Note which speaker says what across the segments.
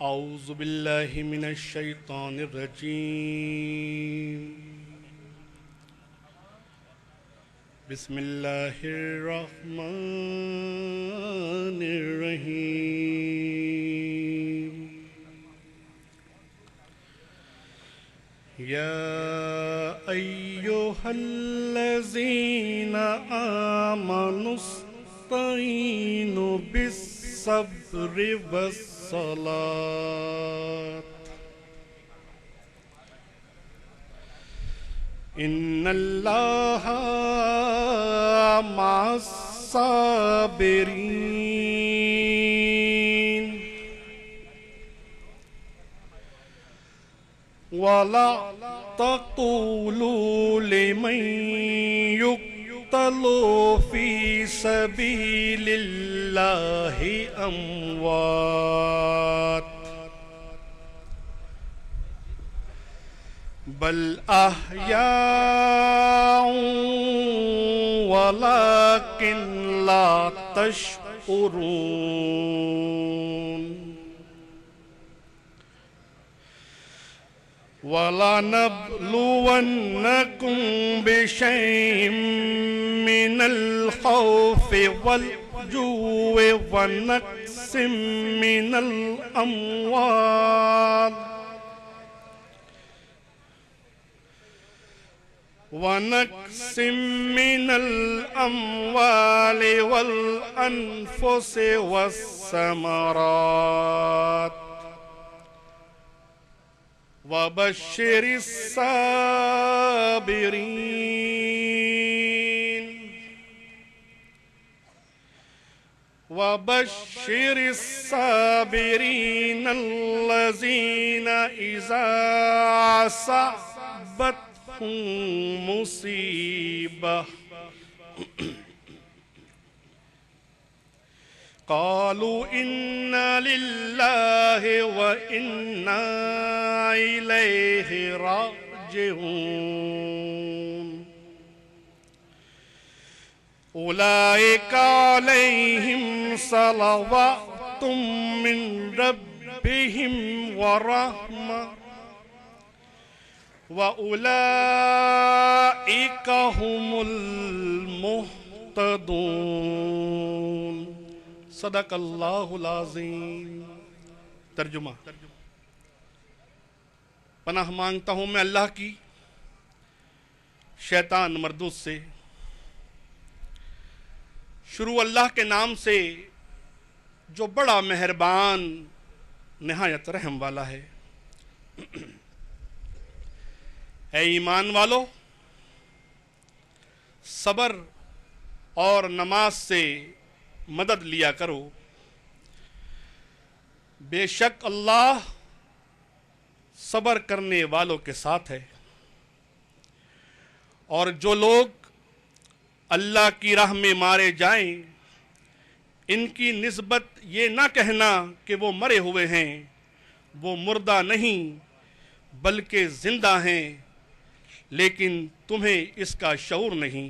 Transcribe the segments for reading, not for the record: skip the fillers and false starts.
Speaker 1: اعوذ باللہ من الشیطان الرجیم بسم اللہ الرحمن الرحیم یا ایہا الذین آمنوا استعینوا بالصبر والصلاة ان اللہ مع الصابرین ولا تقولوا لمن يقتل في سبيل الله أموات بل أحياء ولكن لا تشعرون وَلَنَبْلُوَنَّكُمْ بِشَيْءٍ مِّنَ الْخَوْفِ وَالْجُوعِ وَنَقْصٍ مِّنَ الْأَمْوَالِ وَالْأَنفُسِ وَالثَّمَرَاتِ وبشر الصابرين الذين إذا أصابتهم مصيبة قالوا إنا لله وإنا إليه راجعون أولئك عليهم صلوات من ربهم ورحمة وأولئك هم المهتدون صدق اللہ العظیم۔ ترجمہ: پناہ مانگتا ہوں میں اللہ کی شیطان مردود سے۔ شروع اللہ کے نام سے جو بڑا مہربان نہایت رحم والا ہے۔ اے ایمان والو، صبر اور نماز سے مدد لیا کرو، بے شک اللہ صبر کرنے والوں کے ساتھ ہے۔ اور جو لوگ اللہ کی راہ میں مارے جائیں ان کی نسبت یہ نہ کہنا کہ وہ مرے ہوئے ہیں، وہ مردہ نہیں بلکہ زندہ ہیں، لیکن تمہیں اس کا شعور نہیں۔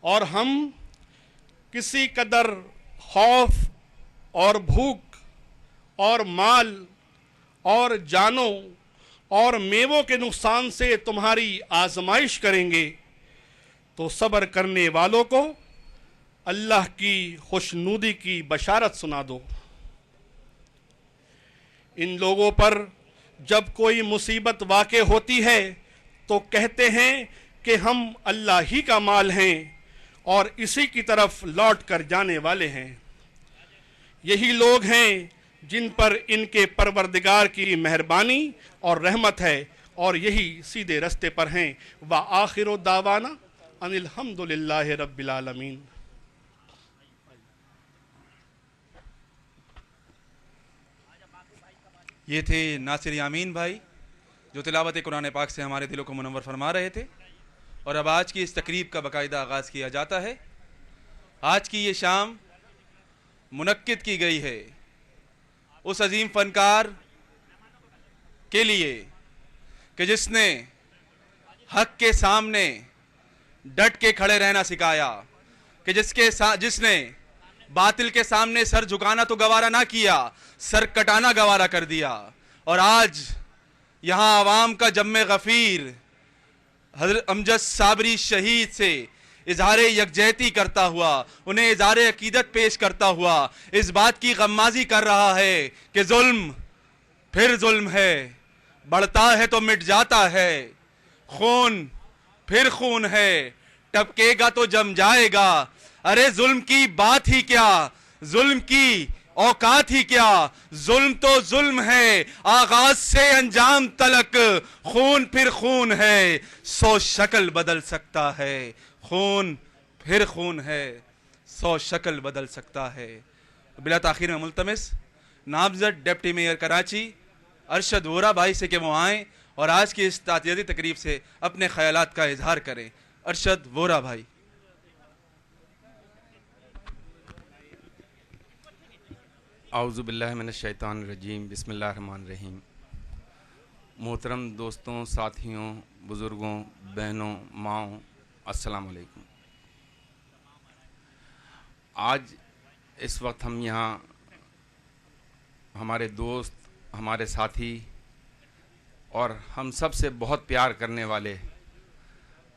Speaker 1: اور ہم کسی قدر خوف اور بھوک اور مال اور جانوں اور میووں کے نقصان سے تمہاری آزمائش کریں گے، تو صبر کرنے والوں کو اللہ کی خوشنودی کی بشارت سنا دو۔ ان لوگوں پر جب کوئی مصیبت واقع ہوتی ہے تو کہتے ہیں کہ ہم اللہ ہی کا مال ہیں اور اسی کی طرف لوٹ کر جانے والے ہیں۔ یہی لوگ ہیں جن پر ان کے پروردگار کی مہربانی اور رحمت ہے، اور یہی سیدھے رستے پر ہیں۔ وآخر دعوانا ان الحمد للہ رب العالمین۔
Speaker 2: یہ تھے ناصر یامین بھائی جو تلاوت قرآن پاک سے ہمارے دلوں کو منور فرما رہے تھے، اور اب آج کی اس تقریب کا باقاعدہ آغاز کیا جاتا ہے۔ آج کی یہ شام منعقد کی گئی ہے اس عظیم فنکار کے لیے کہ جس نے حق کے سامنے ڈٹ کے کھڑے رہنا سکھایا، کہ جس نے باطل کے سامنے سر جھکانا تو گوارا نہ کیا، سر کٹانا گوارا کر دیا. اور آج یہاں عوام کا جم غفیر حضرت امجد صابری شہید سے اظہار یکجہتی کرتا ہوا، انہیں اظہار عقیدت پیش کرتا ہوا اس بات کی غمازی کر رہا ہے کہ ظلم پھر ظلم ہے، بڑھتا ہے تو مٹ جاتا ہے، خون پھر خون ہے، ٹپکے گا تو جم جائے گا. ارے ظلم کی بات ہی کیا، ظلم کی اوقات ہی کیا، ظلم تو ظلم ہے آغاز سے انجام تلک، خون پھر خون ہے، 100 شکل بدل سکتا ہے، خون پھر خون ہے، 100 شکل بدل سکتا ہے. بلا تاخیر میں ملتمس نامزد ڈپٹی میئر کراچی ارشد وورا بھائی سے کہ وہ آئیں اور آج کی اس تعزیتی تقریب سے اپنے خیالات کا اظہار کریں. ارشد وورا بھائی.
Speaker 3: اعوذ باللہ من الشیطان الرجیم، بسم اللہ الرحمن الرحیم. محترم دوستوں، ساتھیوں، بزرگوں، بہنوں، ماؤں، السلام علیکم. آج اس وقت ہم یہاں ہمارے دوست، ہمارے ساتھی اور ہم سب سے بہت پیار کرنے والے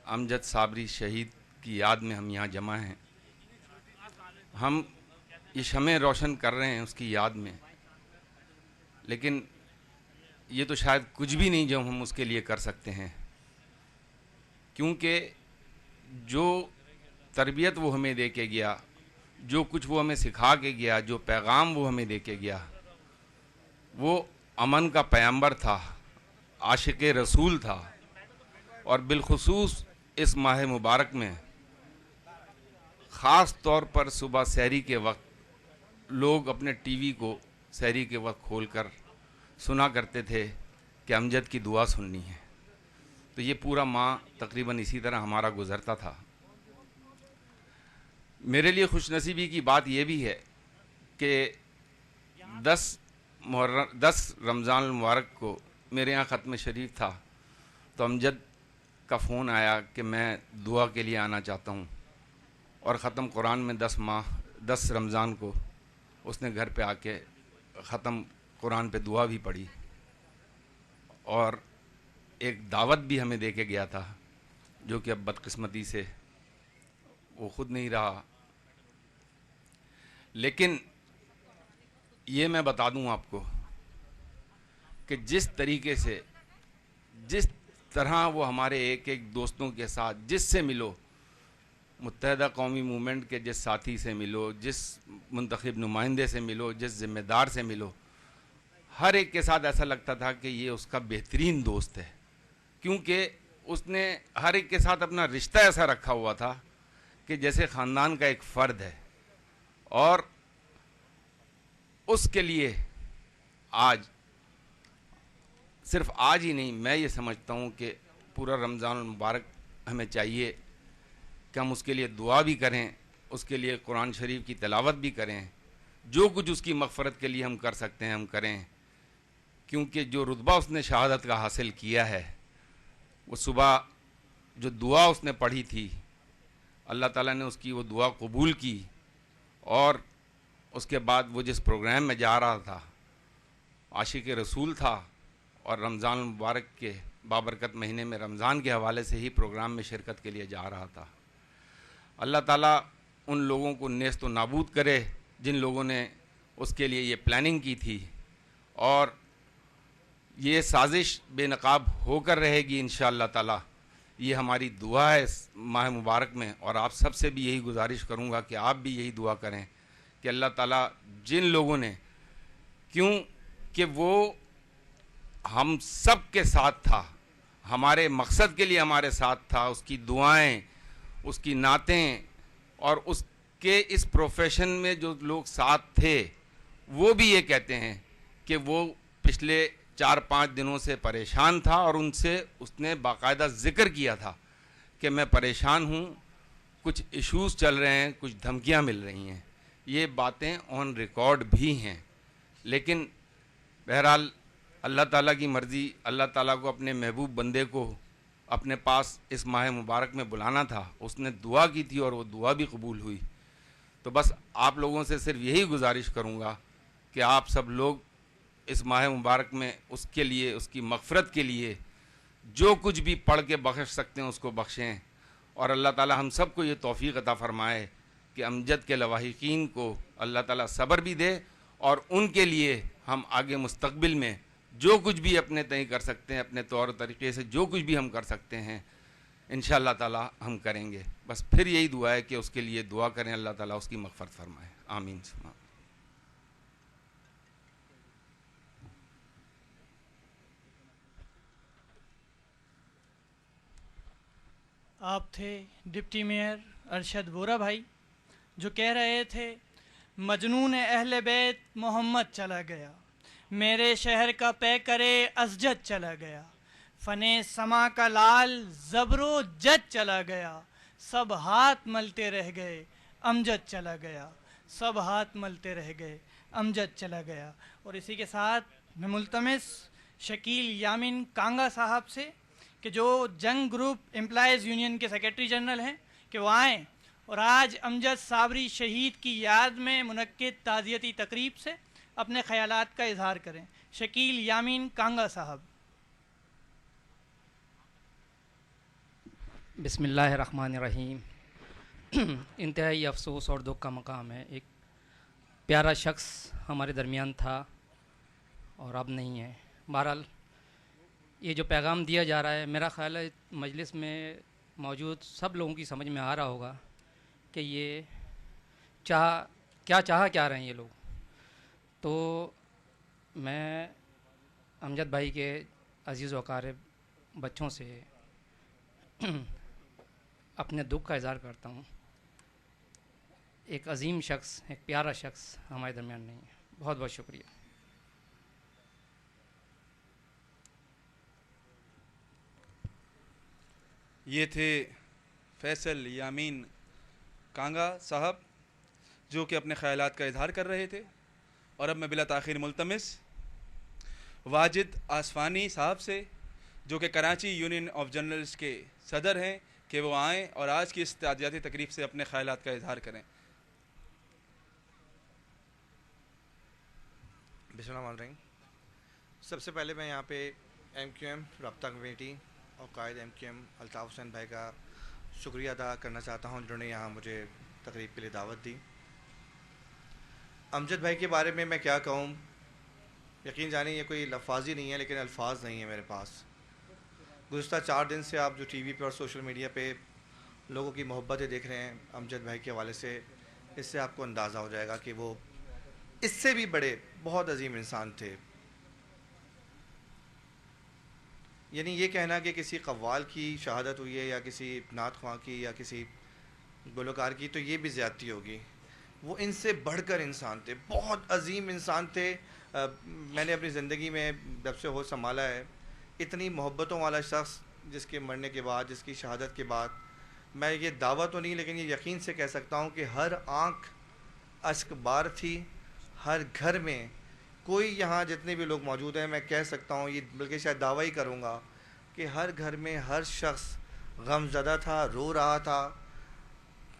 Speaker 3: امجد صابری شہید کی یاد میں ہم یہاں جمع ہیں. ہم یہ شمع روشن کر رہے ہیں اس کی یاد میں، لیکن یہ تو شاید کچھ بھی نہیں جو ہم اس کے لیے کر سکتے ہیں، کیونکہ جو تربیت وہ ہمیں دے کے گیا، جو کچھ وہ ہمیں سکھا کے گیا، جو پیغام وہ ہمیں دے کے گیا، وہ امن کا پیغمبر تھا، عاشق رسول تھا. اور بالخصوص اس ماہ مبارک میں خاص طور پر صبح سحری کے وقت لوگ اپنے ٹی وی کو سحری کے وقت کھول کر سنا کرتے تھے کہ امجد کی دعا سننی ہے. تو یہ پورا ماہ تقریباً اسی طرح ہمارا گزرتا تھا. میرے لیے خوش نصیبی کی بات یہ بھی ہے کہ 10 رمضان المبارک کو میرے یہاں ختم شریف تھا تو امجد کا فون آیا کہ میں دعا کے لیے آنا چاہتا ہوں، اور ختم قرآن میں 10 رمضان کو اس نے گھر پہ آ کے ختم قرآن پہ دعا بھی پڑھی اور ایک دعوت بھی ہمیں دے کے گیا تھا، جو کہ اب بدقسمتی سے وہ خود نہیں رہا. لیکن یہ میں بتا دوں آپ کو کہ جس طریقے سے، جس طرح وہ ہمارے ایک ایک دوستوں کے ساتھ، جس سے ملو، متحدہ قومی موومنٹ کے جس ساتھی سے ملو، جس منتخب نمائندے سے ملو، جس ذمہ دار سے ملو، ہر ایک کے ساتھ ایسا لگتا تھا کہ یہ اس کا بہترین دوست ہے، کیونکہ اس نے ہر ایک کے ساتھ اپنا رشتہ ایسا رکھا ہوا تھا کہ جیسے خاندان کا ایک فرد ہے. اور اس کے لیے آج، صرف آج ہی نہیں، میں یہ سمجھتا ہوں کہ پورا رمضان المبارک ہمیں چاہیے کہ ہم اس کے لیے دعا بھی کریں، اس کے لیے قرآن شریف کی تلاوت بھی کریں، جو کچھ اس کی مغفرت کے لیے ہم کر سکتے ہیں ہم کریں، کیونکہ جو رتبہ اس نے شہادت کا حاصل کیا ہے، وہ صبح جو دعا اس نے پڑھی تھی، اللہ تعالیٰ نے اس کی وہ دعا قبول کی. اور اس کے بعد وہ جس پروگرام میں جا رہا تھا، عاشق رسول تھا، اور رمضان المبارک کے بابرکت مہینے میں رمضان کے حوالے سے ہی پروگرام میں شرکت کے لیے جا رہا تھا. اللہ تعالیٰ ان لوگوں کو نیست و نابود کرے جن لوگوں نے اس کے لیے یہ پلاننگ کی تھی، اور یہ سازش بے نقاب ہو کر رہے گی انشاءاللہ تعالیٰ. یہ ہماری دعا ہے اس ماہ مبارک میں، اور آپ سب سے بھی یہی گزارش کروں گا کہ آپ بھی یہی دعا کریں کہ اللہ تعالیٰ جن لوگوں نے، کیوں کہ وہ ہم سب کے ساتھ تھا، ہمارے مقصد کے لیے ہمارے ساتھ تھا، اس کی دعائیں، اس کی نعتیں، اور اس کے اس پروفیشن میں جو لوگ ساتھ تھے وہ بھی یہ کہتے ہیں کہ وہ پچھلے 4-5 دنوں سے پریشان تھا، اور ان سے اس نے باقاعدہ ذکر کیا تھا کہ میں پریشان ہوں، کچھ ایشوز چل رہے ہیں، کچھ دھمکیاں مل رہی ہیں. یہ باتیں آن ریکارڈ بھی ہیں. لیکن بہرحال اللہ تعالیٰ کی مرضی، اللہ تعالیٰ کو اپنے محبوب بندے کو اپنے پاس اس ماہ مبارک میں بلانا تھا. اس نے دعا کی تھی اور وہ دعا بھی قبول ہوئی. تو بس آپ لوگوں سے صرف یہی گزارش کروں گا کہ آپ سب لوگ اس ماہ مبارک میں اس کے لیے، اس کی مغفرت کے لیے جو کچھ بھی پڑھ کے بخش سکتے ہیں اس کو بخشیں، اور اللہ تعالی ہم سب کو یہ توفیق عطا فرمائے کہ امجد کے لواحقین کو اللہ تعالی صبر بھی دے، اور ان کے لیے ہم آگے مستقبل میں جو کچھ بھی اپنے تئیں کر سکتے ہیں، اپنے طور طریقے سے جو کچھ بھی ہم کر سکتے ہیں انشاءاللہ تعالی ہم کریں گے۔ بس پھر یہی دعا ہے کہ اس کے لیے دعا کریں، اللہ تعالی اس کی مغفرت فرمائے، آمین۔
Speaker 4: آپ تھے ڈپٹی میئر ارشد وورا بھائی، جو کہہ رہے تھے مجنون اہل بیت محمد چلا گیا، میرے شہر کا پیکرے اسجد چلا گیا، فنے سما کا لال زبر و جد چلا گیا، سب ہاتھ ملتے رہ گئے امجد چلا گیا، سب ہاتھ ملتے رہ گئے امجد چلا گیا۔ اور اسی کے ساتھ میں ملتمس شکیل یامین کانگا صاحب سے کہ جو جنگ گروپ امپلائیز یونین کے سیکرٹری جنرل ہیں کہ وہ آئیں اور آج امجد صابری شہید کی یاد میں منعقد تعزیتی تقریب سے اپنے خیالات کا اظہار کریں۔ شکیل یامین کانگا صاحب۔
Speaker 5: بسم اللہ الرحمن الرحیم۔ انتہائی افسوس اور دکھ کا مقام ہے، ایک پیارا شخص ہمارے درمیان تھا اور اب نہیں ہے۔ بہرحال یہ جو پیغام دیا جا رہا ہے، میرا خیال ہے مجلس میں موجود سب لوگوں کی سمجھ میں آ رہا ہوگا کہ یہ چاہ رہے ہیں یہ لوگ۔ تو میں امجد بھائی کے عزیز و اقارب بچوں سے اپنے دکھ کا اظہار کرتا ہوں۔ ایک عظیم شخص، ایک پیارا شخص ہمارے درمیان نہیں ہے۔ بہت بہت شکریہ۔
Speaker 2: یہ تھے فیصل یامین کانگا صاحب جو کہ اپنے خیالات کا اظہار کر رہے تھے، اور اب میں بلا تاخیر ملتمس واجد آصفانی صاحب سے جو کہ کراچی یونین آف جرنلسٹ کے صدر ہیں کہ وہ آئیں اور آج کی اس تعزیتی تقریب سے اپنے خیالات کا اظہار کریں۔
Speaker 6: بسم اللہ الرحمن الرحیم۔ سب سے پہلے میں یہاں پہ ایم کیو ایم رابطہ کمیٹی اور قائد M Q M Altaf Hussain بھائی کا شکریہ ادا کرنا چاہتا ہوں جنہوں نے یہاں مجھے تقریب کے لیے دعوت دی۔ امجد بھائی کے بارے میں کیا کہوں، یقین جانیں یہ کوئی لفاظی نہیں ہے، لیکن الفاظ نہیں ہیں میرے پاس۔ گزشتہ 4 دن سے آپ جو ٹی وی پہ اور سوشل میڈیا پہ لوگوں کی محبتیں دیکھ رہے ہیں امجد بھائی کے حوالے سے، اس سے آپ کو اندازہ ہو جائے گا کہ وہ اس سے بھی بڑے بہت عظیم انسان تھے۔ یعنی یہ کہنا کہ کسی قوال کی شہادت ہوئی ہے یا کسی نعت خواں کی یا کسی گلوکار کی تو یہ بھی زیادتی ہوگی۔ وہ ان سے بڑھ کر انسان تھے، بہت عظیم انسان تھے۔ میں نے اپنی زندگی میں جب سے ہوش سنبھالا ہے اتنی محبتوں والا شخص جس کے مرنے کے بعد، جس کی شہادت کے بعد، میں یہ دعویٰ تو نہیں لیکن یہ یقین سے کہہ سکتا ہوں کہ ہر آنکھ اشک بار تھی، ہر گھر میں کوئی، یہاں جتنے بھی لوگ موجود ہیں میں کہہ سکتا ہوں، یہ بلکہ شاید دعویٰ ہی کروں گا کہ ہر گھر میں ہر شخص غم زدہ تھا، رو رہا تھا۔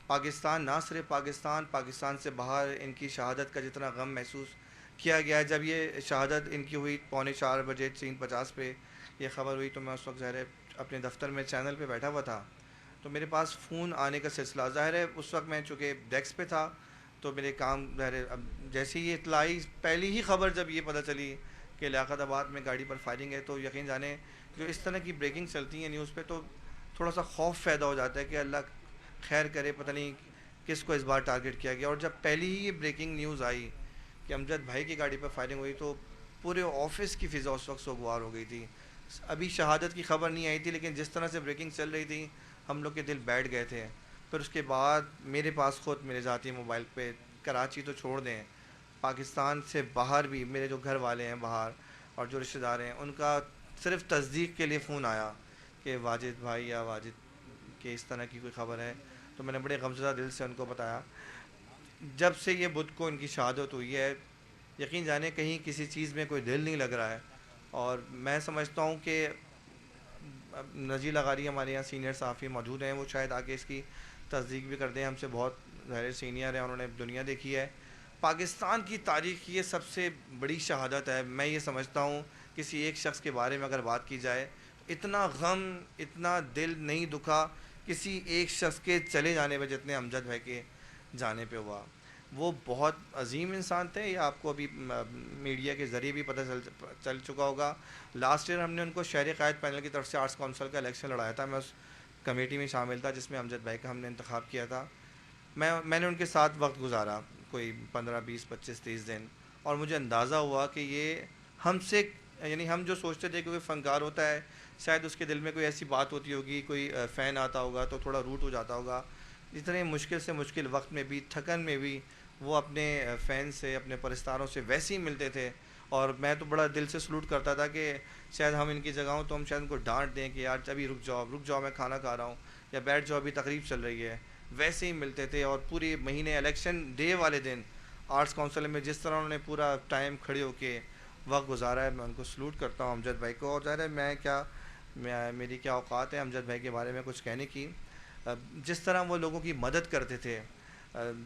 Speaker 6: پاکستان، نہ صرف پاکستان سے باہر ان کی شہادت کا جتنا غم محسوس کیا گیا ہے۔ جب یہ شہادت ان کی ہوئی 3:45 بجے 3:50 پہ یہ خبر ہوئی تو میں اس وقت ظاہر ہے اپنے دفتر میں چینل پہ بیٹھا ہوا تھا، تو میرے پاس فون آنے کا سلسلہ ظاہر ہے اس وقت میں چونکہ ڈیسک پہ تھا تو میرے کام ظاہر ہے اب جیسے یہ اطلاع آئی، پہلی ہی خبر جب یہ پتہ چلی کہ لیاقت آباد میں گاڑی پر فائرنگ ہے تو یقین جانیں جو اس طرح کی بریکنگ چلتی ہیں نیوز پہ تو تھوڑا سا خوف پیدا ہو جاتا ہے کہ اللہ خیر کرے، پتہ نہیں کس کو اس بار ٹارگٹ کیا گیا۔ اور جب پہلی ہی یہ بریکنگ نیوز آئی کہ امجد بھائی کی گاڑی پر فائرنگ ہوئی تو پورے آفس کی فضا اس وقت سوگوار ہو گئی تھی۔ ابھی شہادت کی خبر نہیں آئی تھی لیکن جس طرح سے بریکنگ چل رہی تھی ہم لوگ کے دل بیٹھ گئے تھے۔ پھر اس کے بعد میرے پاس خود میرے ذاتی موبائل پہ، کراچی تو چھوڑ دیں، پاکستان سے باہر بھی میرے جو گھر والے ہیں باہر اور جو رشتہ دار ہیں ان کا صرف تصدیق کے لیے فون آیا کہ واجد بھائی یا واجد کہ اس طرح کی کوئی خبر ہے، تو میں نے بڑے غمزدہ دل سے ان کو بتایا۔ جب سے یہ بدھ کو ان کی شہادت ہوئی ہے یقین جانے کہیں کسی چیز میں کوئی دل نہیں لگ رہا ہے، اور میں سمجھتا ہوں کہ نجی لغاری ہمارے یہاں سینئر صحافی موجود ہیں، وہ شاید آگے اس کی تصدیق بھی کر دیں، ہم سے بہت ظاہر سینئر ہیں، انہوں نے دنیا دیکھی ہے. پاکستان کی تاریخ کی یہ سب سے بڑی شہادت ہے. میں یہ سمجھتا ہوں کسی ایک شخص کے بارے میں اگر بات کی جائے، اتنا غم، اتنا دل نہیں دکھا کسی ایک شخص کے چلے جانے پہ جتنے امجد بھائی کے جانے پہ ہوا. وہ بہت عظیم انسان تھے. یہ آپ کو ابھی میڈیا کے ذریعے بھی پتہ چل چکا ہوگا. لاسٹ ایئر ہم نے ان کو شہری قائد پینل کی طرف سے آرٹس کونسل کا الیکشن لڑایا تھا. میں اس کمیٹی میں شامل تھا جس میں امجد بھائی کا ہم نے انتخاب کیا تھا. میں نے ان کے ساتھ وقت گزارا کوئی 15 20 25 30 دن، اور مجھے اندازہ ہوا کہ یہ ہم سے، یعنی ہم جو سوچتے تھے کہ کوئی فنکار ہوتا ہے شاید اس کے دل میں کوئی ایسی بات ہوتی ہوگی، کوئی فین آتا ہوگا تو تھوڑا روٹ ہو جاتا ہوگا. اتنے مشکل سے مشکل وقت میں بھی، تھکن میں بھی وہ اپنے فین سے، اپنے پرستاروں سے ویسے ہی ملتے تھے. اور میں تو بڑا دل سے سلوٹ کرتا تھا کہ شاید ہم ان کی جگہ ہوں تو ہم شاید ان کو ڈانٹ دیں کہ یار ابھی رک جاؤ میں کھانا کھا رہا ہوں، یا بیٹھ جاؤ ابھی تقریب چل رہی ہے. ویسے ہی ملتے تھے. اور پورے مہینے الیکشن ڈے والے دن آرٹس کونسل میں جس طرح انہوں نے پورا ٹائم کھڑے ہو کے وقت گزارا ہے، میں ان کو سلوٹ کرتا ہوں امجد بھائی کو. اور ظاہر ہے میری کیا اوقات ہے امجد بھائی کے بارے میں کچھ کہنے کی. جس طرح وہ لوگوں کی مدد کرتے تھے.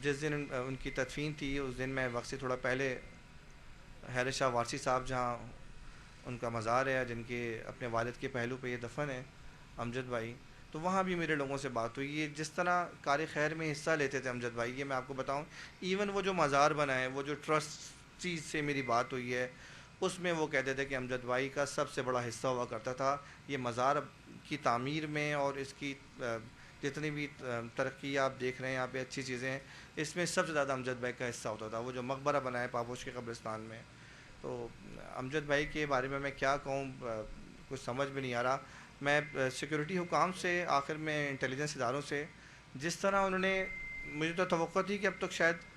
Speaker 6: جس دن ان کی تدفین تھی اس دن میں وقت سے تھوڑا پہلے حیدر شاہ وارسی صاحب جہاں ان کا مزار ہے، جن کے اپنے والد کے پہلو پہ یہ دفن ہے امجد بھائی، تو وہاں بھی میرے لوگوں سے بات ہوئی. یہ جس طرح کار خیر میں حصہ لیتے تھے امجد بھائی، یہ میں آپ کو بتاؤں، ایون وہ جو مزار بنا ہے، وہ جو ٹرسٹ چیز سے میری بات ہوئی ہے اس میں وہ کہتے تھے کہ امجد بھائی کا سب سے بڑا حصہ ہوا کرتا تھا یہ مزار کی تعمیر میں، اور اس کی جتنی بھی ترقی آپ دیکھ رہے ہیں یہاں پہ اچھی چیزیں ہیں، اس میں سب سے زیادہ امجد بھائی کا حصہ ہوتا تھا. وہ جو مقبرہ بنا ہے پابوش کے قبرستان میں، تو امجد بھائی کے بارے میں کیا کہوں، کچھ سمجھ میں نہیں آ رہا. میں سیکورٹی حکام سے، آخر میں انٹیلیجنس اداروں سے، جس طرح انہوں نے، مجھے تو توقع تھی کہ اب تک شاید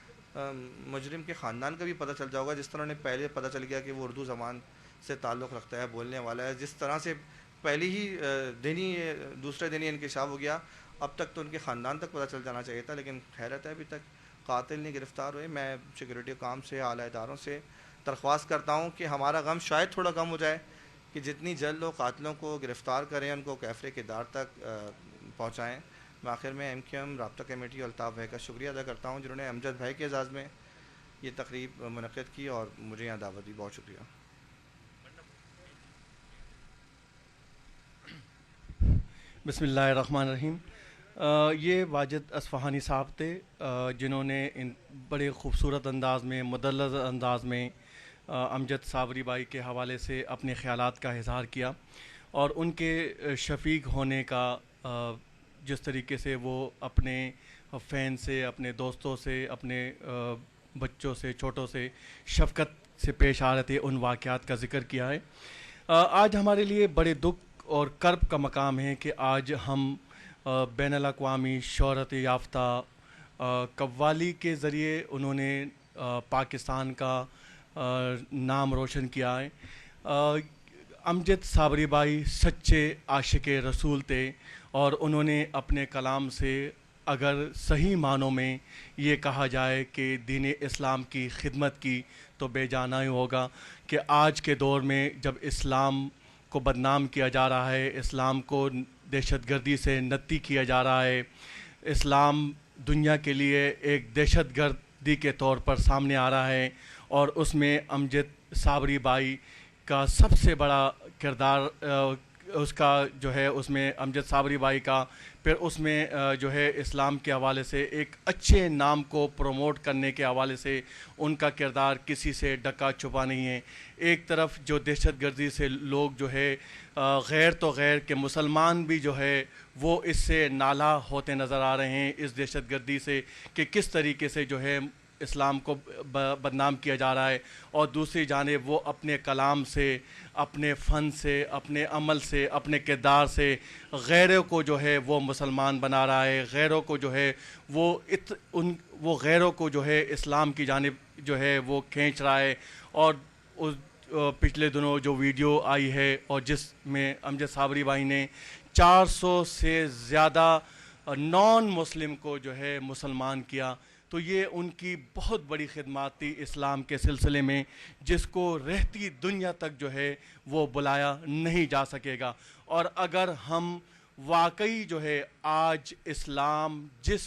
Speaker 6: مجرم کے خاندان کا بھی پتہ چل جائے گا، جس طرح انہیں پہلے پتہ چل گیا کہ وہ اردو زبان سے تعلق رکھتا ہے، بولنے والا ہے، جس طرح سے پہلی ہی دوسرے دن ہی انکشاف ہو گیا. اب تک تو ان کے خاندان تک پتہ چل جانا چاہیے تھا، لیکن حیرت ہے ابھی تک قاتل نہیں گرفتار ہوئے. میں سیکورٹی حکام سے، اعلیٰ اداروں سے درخواست کرتا ہوں کہ ہمارا غم شاید تھوڑا کم ہو جائے، کہ جتنی جلد لوگ قاتلوں کو گرفتار کریں، ان کو کیفرے کے دار تک پہنچائیں. میں آخر میں MQM رابطہ کمیٹی اور الطاف بھائی کا شکریہ ادا کرتا ہوں جنہوں نے امجد بھائی کے اعزاز میں یہ تقریب منعقد کی اور مجھے یہاں دعوت دی. بہت شکریہ.
Speaker 1: بسم اللہ الرحمن الرحیم. یہ واجد اصفہانی صاحب تھے جنہوں نے ان بڑے خوبصورت انداز میں، مدلل انداز میں امجد صابری بھائی کے حوالے سے اپنے خیالات کا اظہار کیا، اور ان کے شفیق ہونے کا جس طریقے سے وہ اپنے فین سے، اپنے دوستوں سے، اپنے بچوں سے، چھوٹوں سے شفقت سے پیش آ رہے تھے، ان واقعات کا ذکر کیا ہے. آج ہمارے لیے بڑے دکھ اور کرب کا مقام ہے کہ آج ہم بین الاقوامی شہرت یافتہ قوالی کے ذریعے انہوں نے پاکستان کا نام روشن کیا ہے. امجد صابری بھائی سچے عاشق رسول تھے، اور انہوں نے اپنے کلام سے اگر صحیح معنوں میں یہ کہا جائے کہ دین اسلام کی خدمت کی تو بے جانا ہی ہوگا کہ آج کے دور میں جب اسلام کو بدنام کیا جا رہا ہے، اسلام کو دہشت گردی سے نتی کیا جا رہا ہے، اسلام دنیا کے لیے ایک دہشت گردی کے طور پر سامنے آ رہا ہے، اور اس میں امجد صابری بھائی کا سب سے بڑا کردار اس کا جو ہے، اس میں امجد صابری بھائی کا، پھر اس میں جو ہے اسلام کے حوالے سے ایک اچھے نام کو پروموٹ کرنے کے حوالے سے ان کا کردار کسی سے ڈکا چھپا نہیں ہے. ایک طرف جو دہشت گردی سے لوگ جو ہے غیر تو غیر کہ مسلمان بھی جو ہے وہ اس سے نالا ہوتے نظر آ رہے ہیں، اس دہشت گردی سے، کہ کس طریقے سے جو ہے اسلام کو بدنام کیا جا رہا ہے، اور دوسری جانب وہ اپنے کلام سے، اپنے فن سے، اپنے عمل سے، اپنے کردار سے غیروں کو جو ہے وہ مسلمان بنا رہا ہے، غیروں کو جو ہے وہ غیروں کو جو ہے اسلام کی جانب جو ہے وہ کھینچ رہا ہے. اور پچھلے دنوں جو ویڈیو آئی ہے اور جس میں امجد صابری بھائی نے 400 سے زیادہ نان مسلم کو جو ہے مسلمان کیا، تو یہ ان کی بہت بڑی خدمات تھی اسلام کے سلسلے میں، جس کو رہتی دنیا تک جو ہے وہ بلایا نہیں جا سکے گا. اور اگر ہم واقعی جو ہے آج اسلام جس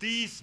Speaker 7: 30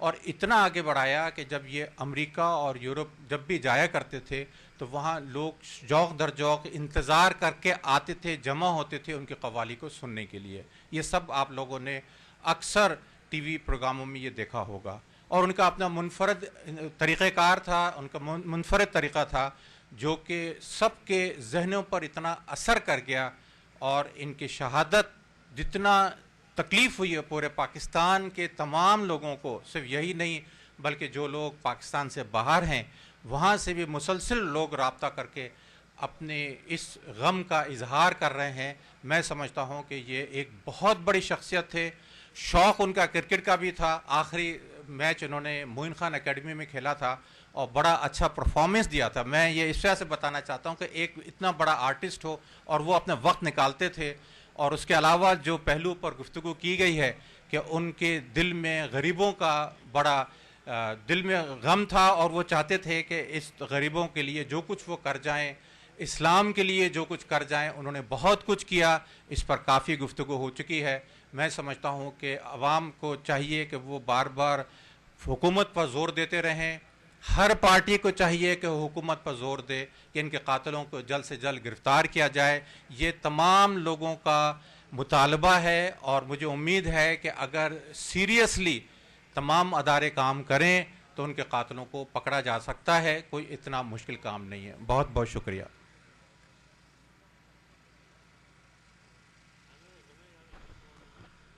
Speaker 8: اور اتنا آگے بڑھایا کہ جب یہ امریکہ اور یورپ جب بھی جایا کرتے تھے تو وہاں لوگ جوق در جوق انتظار کر کے آتے تھے، جمع ہوتے تھے ان کی قوالی کو سننے کے لیے. یہ سب آپ لوگوں نے اکثر ٹی وی پروگراموں میں یہ دیکھا ہوگا. اور ان کا اپنا منفرد طریقہ کار تھا، ان کا منفرد طریقہ تھا جو کہ سب کے ذہنوں پر اتنا اثر کر گیا. اور ان کی شہادت جتنا تکلیف ہوئی ہے پورے پاکستان کے تمام لوگوں کو، صرف یہی نہیں بلکہ جو لوگ پاکستان سے باہر ہیں وہاں سے بھی مسلسل لوگ رابطہ کر کے اپنے اس غم کا اظہار کر رہے ہیں. میں سمجھتا ہوں کہ یہ ایک بہت بڑی شخصیت تھے. شوق ان کا کرکٹ کا بھی تھا. آخری میچ انہوں نے معین خان اکیڈمی میں کھیلا تھا اور بڑا اچھا پرفارمنس دیا تھا. میں یہ اس وجہ سے بتانا چاہتا ہوں کہ ایک اتنا بڑا آرٹسٹ ہو اور وہ اپنا وقت نکالتے تھے. اور اس کے علاوہ جو پہلو پر گفتگو کی گئی ہے کہ ان کے دل میں غریبوں کا بڑا دل میں غم تھا اور وہ چاہتے تھے کہ اس غریبوں کے لیے جو کچھ وہ کر جائیں، اسلام کے لیے جو کچھ کر جائیں. انہوں نے بہت کچھ کیا. اس پر کافی گفتگو ہو چکی ہے. میں سمجھتا ہوں کہ عوام کو چاہیے کہ وہ بار بار حکومت پر زور دیتے رہیں. ہر پارٹی کو چاہیے کہ وہ حکومت پر زور دے کہ ان کے قاتلوں کو جلد سے جلد گرفتار کیا جائے. یہ تمام لوگوں کا مطالبہ ہے اور مجھے امید ہے کہ اگر سیریسلی تمام ادارے کام کریں تو ان کے قاتلوں کو پکڑا جا سکتا ہے. کوئی اتنا مشکل کام نہیں ہے. بہت بہت شکریہ.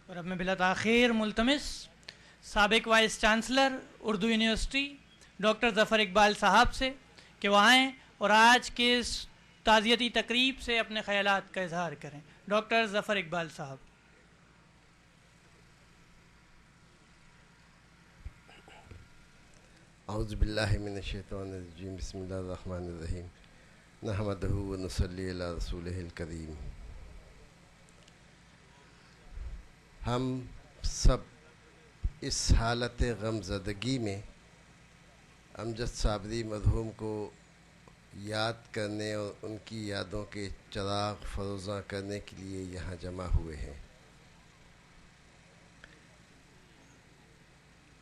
Speaker 4: اور اب میں بلا تاخیر ملتمس سابق vice chancellor Urdu university doctor Zafar Iqbal صاحب سے کہ وہ آئیں اور آج کے اس تعزیتی تقریب سے اپنے خیالات کا اظہار کریں. ڈاکٹر ظفر اقبال صاحب.
Speaker 9: اعوذ باللہ من الشیطان الرجیم. بسم اللہ الرحمن الرحیم. نحمدہ و نصلی علی رسولہ الکریم. ہم سب اس حالت غمزدگی میں امجد صابری مرحوم کو یاد کرنے اور ان کی یادوں کے چراغ فروزاں کرنے کے لیے یہاں جمع ہوئے ہیں.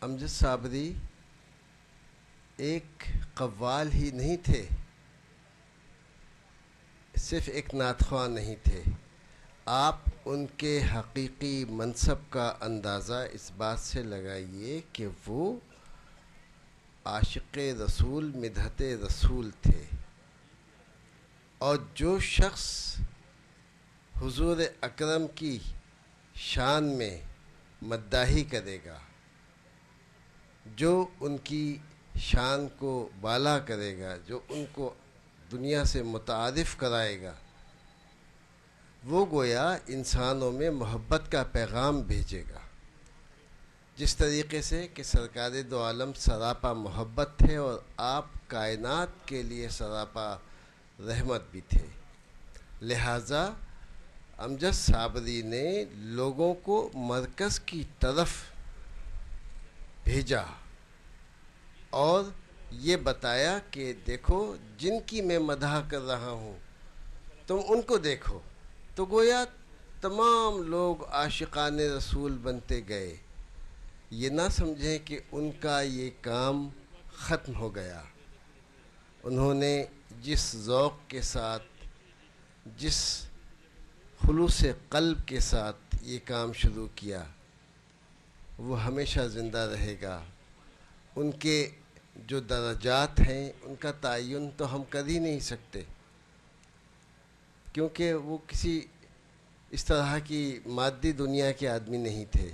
Speaker 9: امجد صابری ایک قوال ہی نہیں تھے، صرف ایک نعت خواں نہیں تھے. آپ ان کے حقیقی منصب کا اندازہ اس بات سے لگائیے کہ وہ عاشق رسول مدحت رسول تھے. اور جو شخص حضور اکرم کی شان میں مداحی کرے گا، جو ان کی شان کو بالا کرے گا، جو ان کو دنیا سے متعارف کرائے گا، وہ گویا انسانوں میں محبت کا پیغام بھیجے گا. جس طریقے سے کہ سرکار دو عالم سراپا محبت تھے اور آپ کائنات کے لیے سراپا رحمت بھی تھے. لہٰذا امجد صابری نے لوگوں کو مرکز کی طرف بھیجا اور یہ بتایا کہ دیکھو جن کی میں مدح کر رہا ہوں تم ان کو دیکھو. تو گویا تمام لوگ عاشقان رسول بنتے گئے. یہ نہ سمجھیں کہ ان کا یہ کام ختم ہو گیا. انہوں نے جس ذوق کے ساتھ، جس خلوص قلب کے ساتھ یہ کام شروع کیا وہ ہمیشہ زندہ رہے گا. ان کے جو درجات ہیں ان کا تعین تو ہم کر ہی نہیں سکتے، کیونکہ وہ کسی اس طرح کی مادی دنیا کے آدمی نہیں تھے.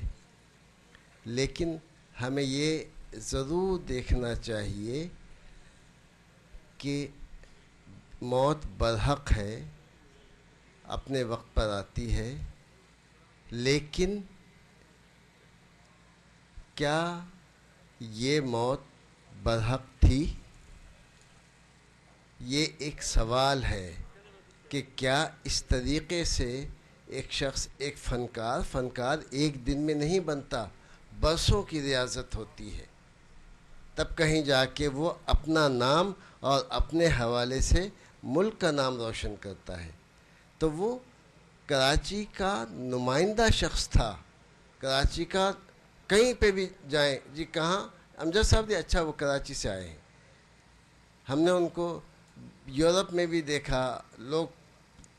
Speaker 9: لیکن ہمیں یہ ضرور دیکھنا چاہیے کہ موت برحق ہے، اپنے وقت پر آتی ہے، لیکن کیا یہ موت برحق تھی؟ یہ ایک سوال ہے کہ کیا اس طریقے سے ایک شخص، ایک فنکار ایک دن میں نہیں بنتا، برسوں کی ریاضت ہوتی ہے، تب کہیں جا کے وہ اپنا نام اور اپنے حوالے سے ملک کا نام روشن کرتا ہے. تو وہ کراچی کا نمائندہ شخص تھا، کراچی کا کہیں پہ بھی جائیں، جی کہاں امجد صاحب نے، اچھا وہ کراچی سے آئے ہیں. ہم نے ان کو یورپ میں بھی دیکھا، لوگ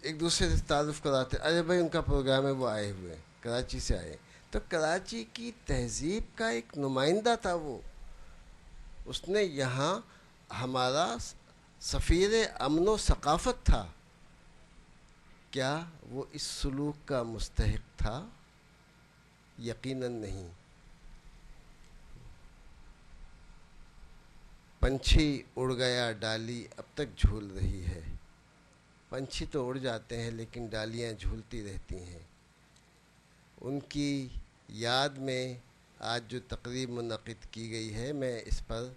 Speaker 9: ایک دوسرے سے تعارف کراتے، ارے بھائی ان کا پروگرام ہے، وہ آئے ہوئے ہیں، کراچی سے آئے. تو کراچی کی تہذیب کا ایک نمائندہ تھا وہ، اس نے یہاں ہمارا سفیر امن و ثقافت تھا. کیا وہ اس سلوک کا مستحق تھا؟ یقیناً نہیں. پنچھی اڑ گیا ڈالی اب تک جھول رہی ہے. پنچھی تو اڑ جاتے ہیں لیکن ڈالیاں جھولتی رہتی ہیں. ان کی یاد میں آج جو تقریب منعقد کی گئی ہے، میں اس پر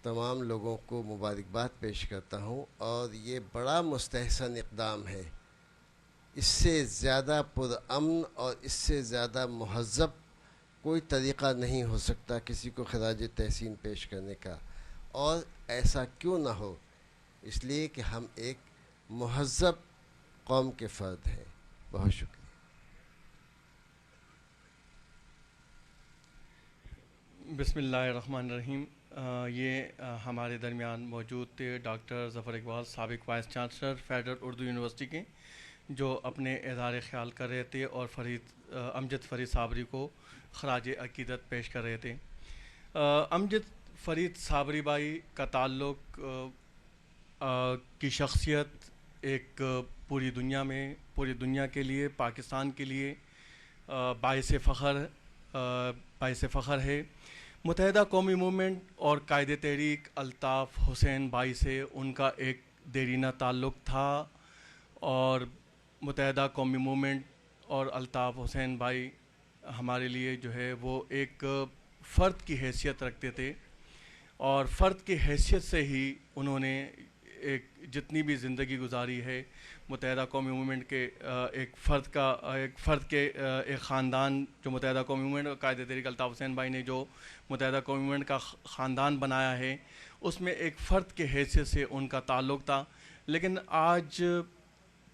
Speaker 9: تمام لوگوں کو مبارکباد پیش کرتا ہوں، اور یہ بڑا مستحسن اقدام ہے. اس سے زیادہ پرامن اور اس سے زیادہ مہذب کوئی طریقہ نہیں ہو سکتا کسی کو خراج تحسین پیش کرنے کا. اور ایسا کیوں نہ ہو، اس لیے کہ ہم ایک مہذب قوم کے فرد ہیں. بہت شکریہ.
Speaker 10: بسم اللہ الرحمن الرحیم. یہ ہمارے درمیان موجود تھے ڈاکٹر ظفر اقبال، سابق vice chancellor federal Urdu university کے، جو اپنے اظہار خیال کر رہے تھے اور امجد فرید صابری کو خراج عقیدت پیش کر رہے تھے. امجد فرید صابری بھائی کا تعلق کی شخصیت ایک پوری دنیا کے لیے، پاکستان کے لیے باعث فخر ہے. متحدہ قومی موومنٹ اور قائد تحریک الطاف حسین بھائی سے ان کا ایک دیرینہ تعلق تھا، اور متحدہ قومی موومنٹ اور الطاف حسین بھائی ہمارے لیے جو ہے وہ ایک فرد کی حیثیت رکھتے تھے، اور فرد کی حیثیت سے ہی انہوں نے ایک جتنی بھی زندگی گزاری ہے متحدہ قومی موومنٹ کے ایک خاندان، جو متحدہ قومی موومنٹ اور قائد تحریک الطاف حسین بھائی نے جو متحدہ قومی موومنٹ کا خاندان بنایا ہے، اس میں ایک فرد کے حیثیت سے ان کا تعلق تھا. لیکن آج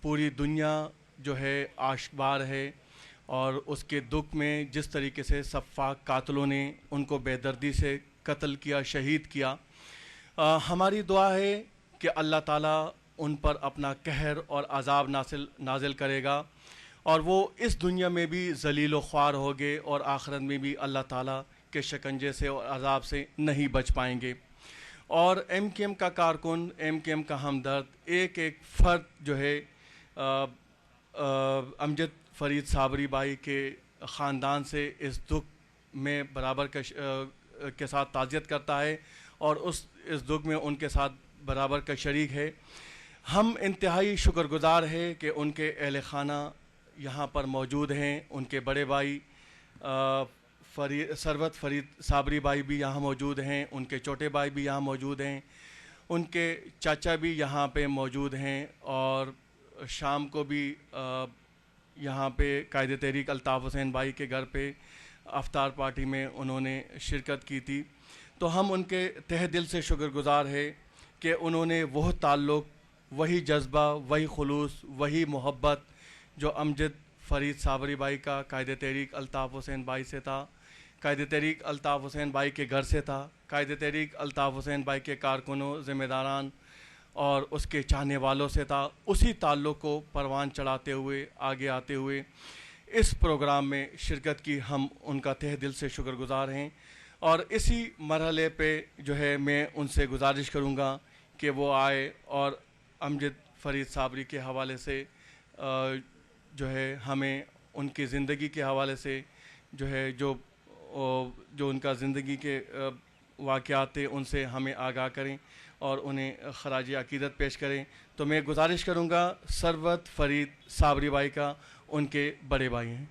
Speaker 10: پوری دنیا جو ہے آشکبار ہے، اور اس کے دکھ میں جس طریقے سے سفاک قاتلوں نے ان کو بے دردی سے قتل کیا، شہید کیا، ہماری دعا ہے کہ اللہ تعالیٰ ان پر اپنا قہر اور عذاب نازل کرے گا، اور وہ اس دنیا میں بھی ذلیل و خوار ہوگے، اور آخرت میں بھی اللہ تعالیٰ کے شکنجے سے اور عذاب سے نہیں بچ پائیں گے. اور ایم کیو ایم کا کارکن، ایم کیو ایم کا ہمدرد، ایک فرد جو ہے امجد فرید صابری بھائی کے خاندان سے اس دکھ میں برابر کے ساتھ تعزیت کرتا ہے، اور اس دکھ میں ان کے ساتھ برابر کا شریک ہے. ہم انتہائی شکر گزار ہیں کہ ان کے اہل خانہ یہاں پر موجود ہیں. ان کے بڑے بھائی ثروت فرید صابری بھائی بھی یہاں موجود ہیں، ان کے چھوٹے بھائی بھی یہاں موجود ہیں، ان کے چاچا بھی یہاں پہ موجود ہیں، اور شام کو بھی یہاں پہ قائد تحریک الطاف حسین بھائی کے گھر پہ افطار پارٹی میں انہوں نے شرکت کی تھی. تو ہم ان کے تہ دل سے شکر گزار ہیں کہ انہوں نے وہ تعلق، وہی جذبہ، وہی خلوص، وہی محبت جو امجد فرید صابری بھائی کا قائد تحریک الطاف حسین بھائی سے تھا، قائد تحریک الطاف حسین بھائی کے گھر سے تھا، قائد تحریک الطاف حسین بھائی کے کارکنوں، ذمہ داران اور اس کے چاہنے والوں سے تھا، اسی تعلق کو پروان چڑھاتے ہوئے آگے آتے ہوئے اس پروگرام میں شرکت کی. ہم ان کا تہ دل سے شکر گزار ہیں، اور اسی مرحلے پہ جو ہے میں ان سے گزارش کروں گا کہ وہ آئے اور امجد فرید صابری کے حوالے سے جو ہے ہمیں ان کی زندگی کے حوالے سے جو ہے جو ان کا زندگی کے واقعات تھے ان سے ہمیں آگاہ کریں اور انہیں خراج عقیدت پیش کریں. تو میں گزارش کروں گا ثروت فرید صابری بھائی کا، ان کے بڑے بھائی ہیں.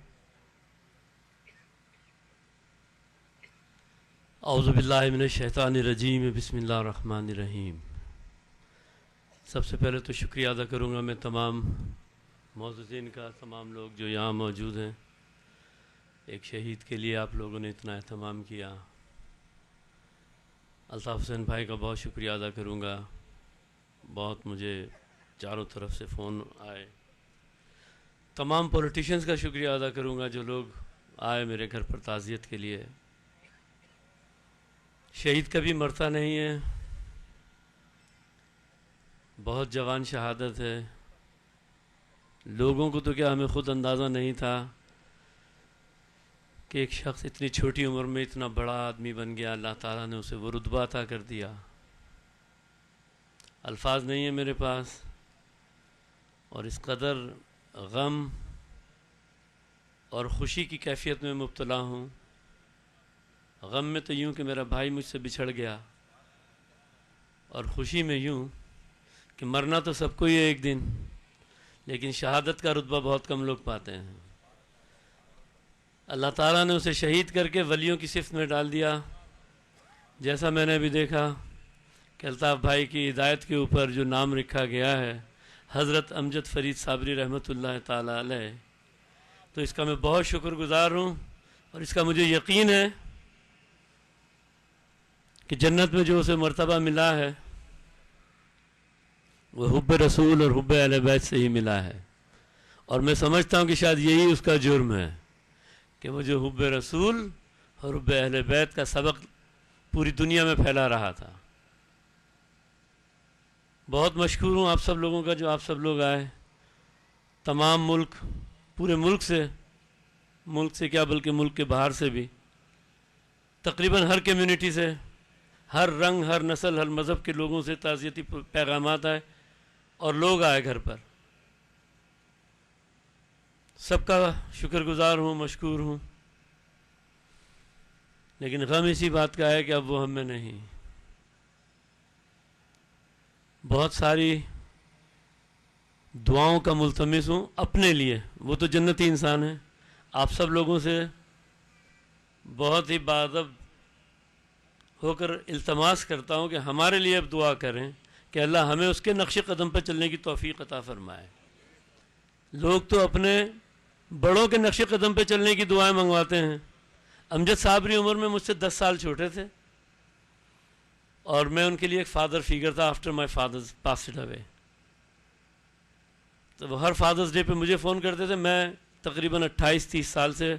Speaker 11: اعوذ باللہ من الشیطان الرجیم، بسم اللہ الرحمن الرحیم. سب سے پہلے تو شکریہ ادا کروں گا میں تمام معززین کا، تمام لوگ جو یہاں موجود ہیں. ایک شہید کے لیے آپ لوگوں نے اتنا اہتمام کیا. الطاف حسین بھائی کا بہت شکریہ ادا کروں گا. بہت مجھے چاروں طرف سے فون آئے. تمام پولیٹیشنز کا شکریہ ادا کروں گا جو لوگ آئے میرے گھر پر تعزیت کے لیے. شہید کبھی مرتا نہیں ہے. بہت جوان شہادت ہے. لوگوں کو تو کیا ہمیں خود اندازہ نہیں تھا کہ ایک شخص اتنی چھوٹی عمر میں اتنا بڑا آدمی بن گیا. اللہ تعالیٰ نے اسے وہ رتبہ عطا کر دیا. الفاظ نہیں ہیں میرے پاس، اور اس قدر غم اور خوشی کی کیفیت میں مبتلا ہوں. غم میں تو یوں کہ میرا بھائی مجھ سے بچھڑ گیا، اور خوشی میں یوں کہ مرنا تو سب کو ہی ہے ایک دن، لیکن شہادت کا رتبہ بہت کم لوگ پاتے ہیں. اللہ تعالیٰ نے اسے شہید کر کے ولیوں کی صفت میں ڈال دیا. جیسا میں نے ابھی دیکھا کہ الطاف بھائی کی ہدایت کے اوپر جو نام رکھا گیا ہے حضرت امجد فرید صابری رحمۃ اللہ تعالیٰ علیہ، تو اس کا میں بہت شکر گزار ہوں. اور اس کا مجھے یقین ہے کہ جنت میں جو اسے مرتبہ ملا ہے وہ حب رسول اور حب اہل بیت سے ہی ملا ہے. اور میں سمجھتا ہوں کہ شاید یہی اس کا جرم ہے کہ وہ جو حب رسول اور حب اہل بیت کا سبق پوری دنیا میں پھیلا رہا تھا. بہت مشکور ہوں آپ سب لوگوں کا جو آپ سب لوگ آئے. تمام ملک، پورے ملک سے کیا بلکہ ملک کے باہر سے بھی، تقریباً ہر کمیونٹی سے، ہر رنگ، ہر نسل، ہر مذہب کے لوگوں سے تعزیتی پیغامات آئے اور لوگ آئے گھر پر. سب کا شکر گزار ہوں، مشکور ہوں. لیکن غم اسی بات کا ہے کہ اب وہ ہم میں نہیں. بہت ساری دعاؤں کا ملتمس ہوں اپنے لیے. وہ تو جنتی انسان ہے. آپ سب لوگوں سے بہت ہی باادب ہو کر التماس کرتا ہوں کہ ہمارے لیے اب دعا کریں کہ اللہ ہمیں اس کے نقش قدم پر چلنے کی توفیق عطا فرمائے. لوگ تو اپنے بڑوں کے نقش قدم پہ چلنے کی دعائیں منگواتے ہیں. امجد صابری عمر میں مجھ سے 10 سال چھوٹے تھے، اور میں ان کے لیے ایک فادر فیگر تھا after my father's passed away. تو وہ ہر فادرز ڈے پہ مجھے فون کرتے تھے. میں تقریباً 28-30 سال سے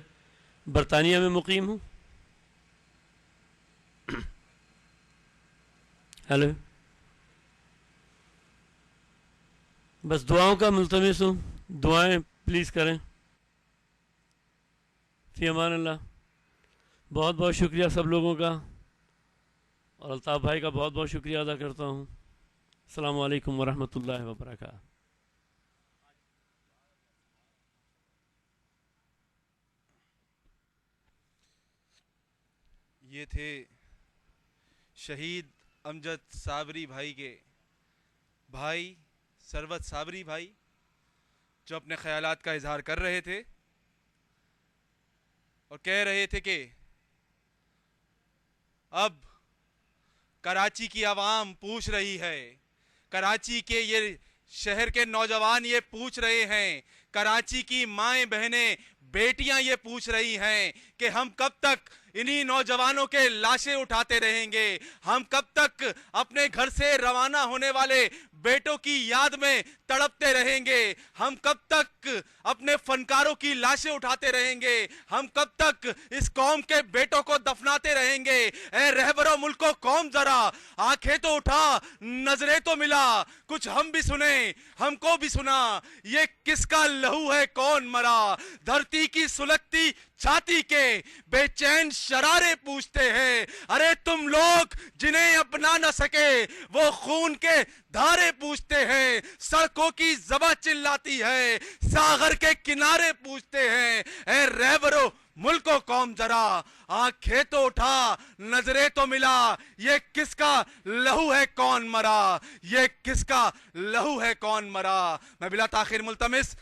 Speaker 11: برطانیہ میں مقیم ہوں. ہیلو، بس دعاؤں کا ملتمس ہوں. دعائیں پلیز کریں. فی امان اللہ. بہت بہت شکریہ سب لوگوں کا، اور الطاف بھائی کا بہت بہت شکریہ ادا کرتا ہوں. السلام علیکم ورحمۃ اللہ وبرکاتہ.
Speaker 2: یہ تھے شہید امجد صابری بھائی کے بھائی ثروت صابری بھائی، جو اپنے خیالات کا اظہار کر رہے تھے اور کہہ رہے تھے کہ اب کراچی کی عوام پوچھ رہی ہے، کراچی کے یہ شہر کے نوجوان یہ پوچھ رہے ہیں، کراچی کی مائیں بہنیں بیٹیاں یہ پوچھ رہی ہیں کہ ہم کب تک انہی نوجوانوں کے لاشیں اٹھاتے رہیں گے، ہم کب تک اپنے گھر سے روانہ ہونے والے بیٹوں کی یاد میں تڑپتے رہیں گے، ہم کب تک اپنے فنکاروں کی لاشیں اٹھاتے رہیں گے، ہم کب تک اس قوم کے بیٹوں کو دفناتے رہیں گے. اے رہبرو ملک و قوم، ذرا آنکھیں تو اٹھا، نظریں تو ملا، کچھ ہم بھی سنیں، ہم کو بھی سنا. یہ کس کا لہو ہے، کون مرا؟ دھرتی کی سلگتی چھاتی کے بے چین شرارے پوچھتے ہیں. ارے تم لوگ جنہیں اپنا نہ سکے وہ خون کے دھارے پوچھتے ہیں. سڑکوں کی زباں چلاتی ہے، ساغر کے کنارے پوچھتے ہیں. اے رہبرو ملک و قوم، ذرا آنکھیں تو اٹھا، نظریں تو ملا. یہ کس کا لہو ہے، کون مرا؟ یہ کس کا لہو ہے، کون مرا؟ میں بلا تاخیر ملتمس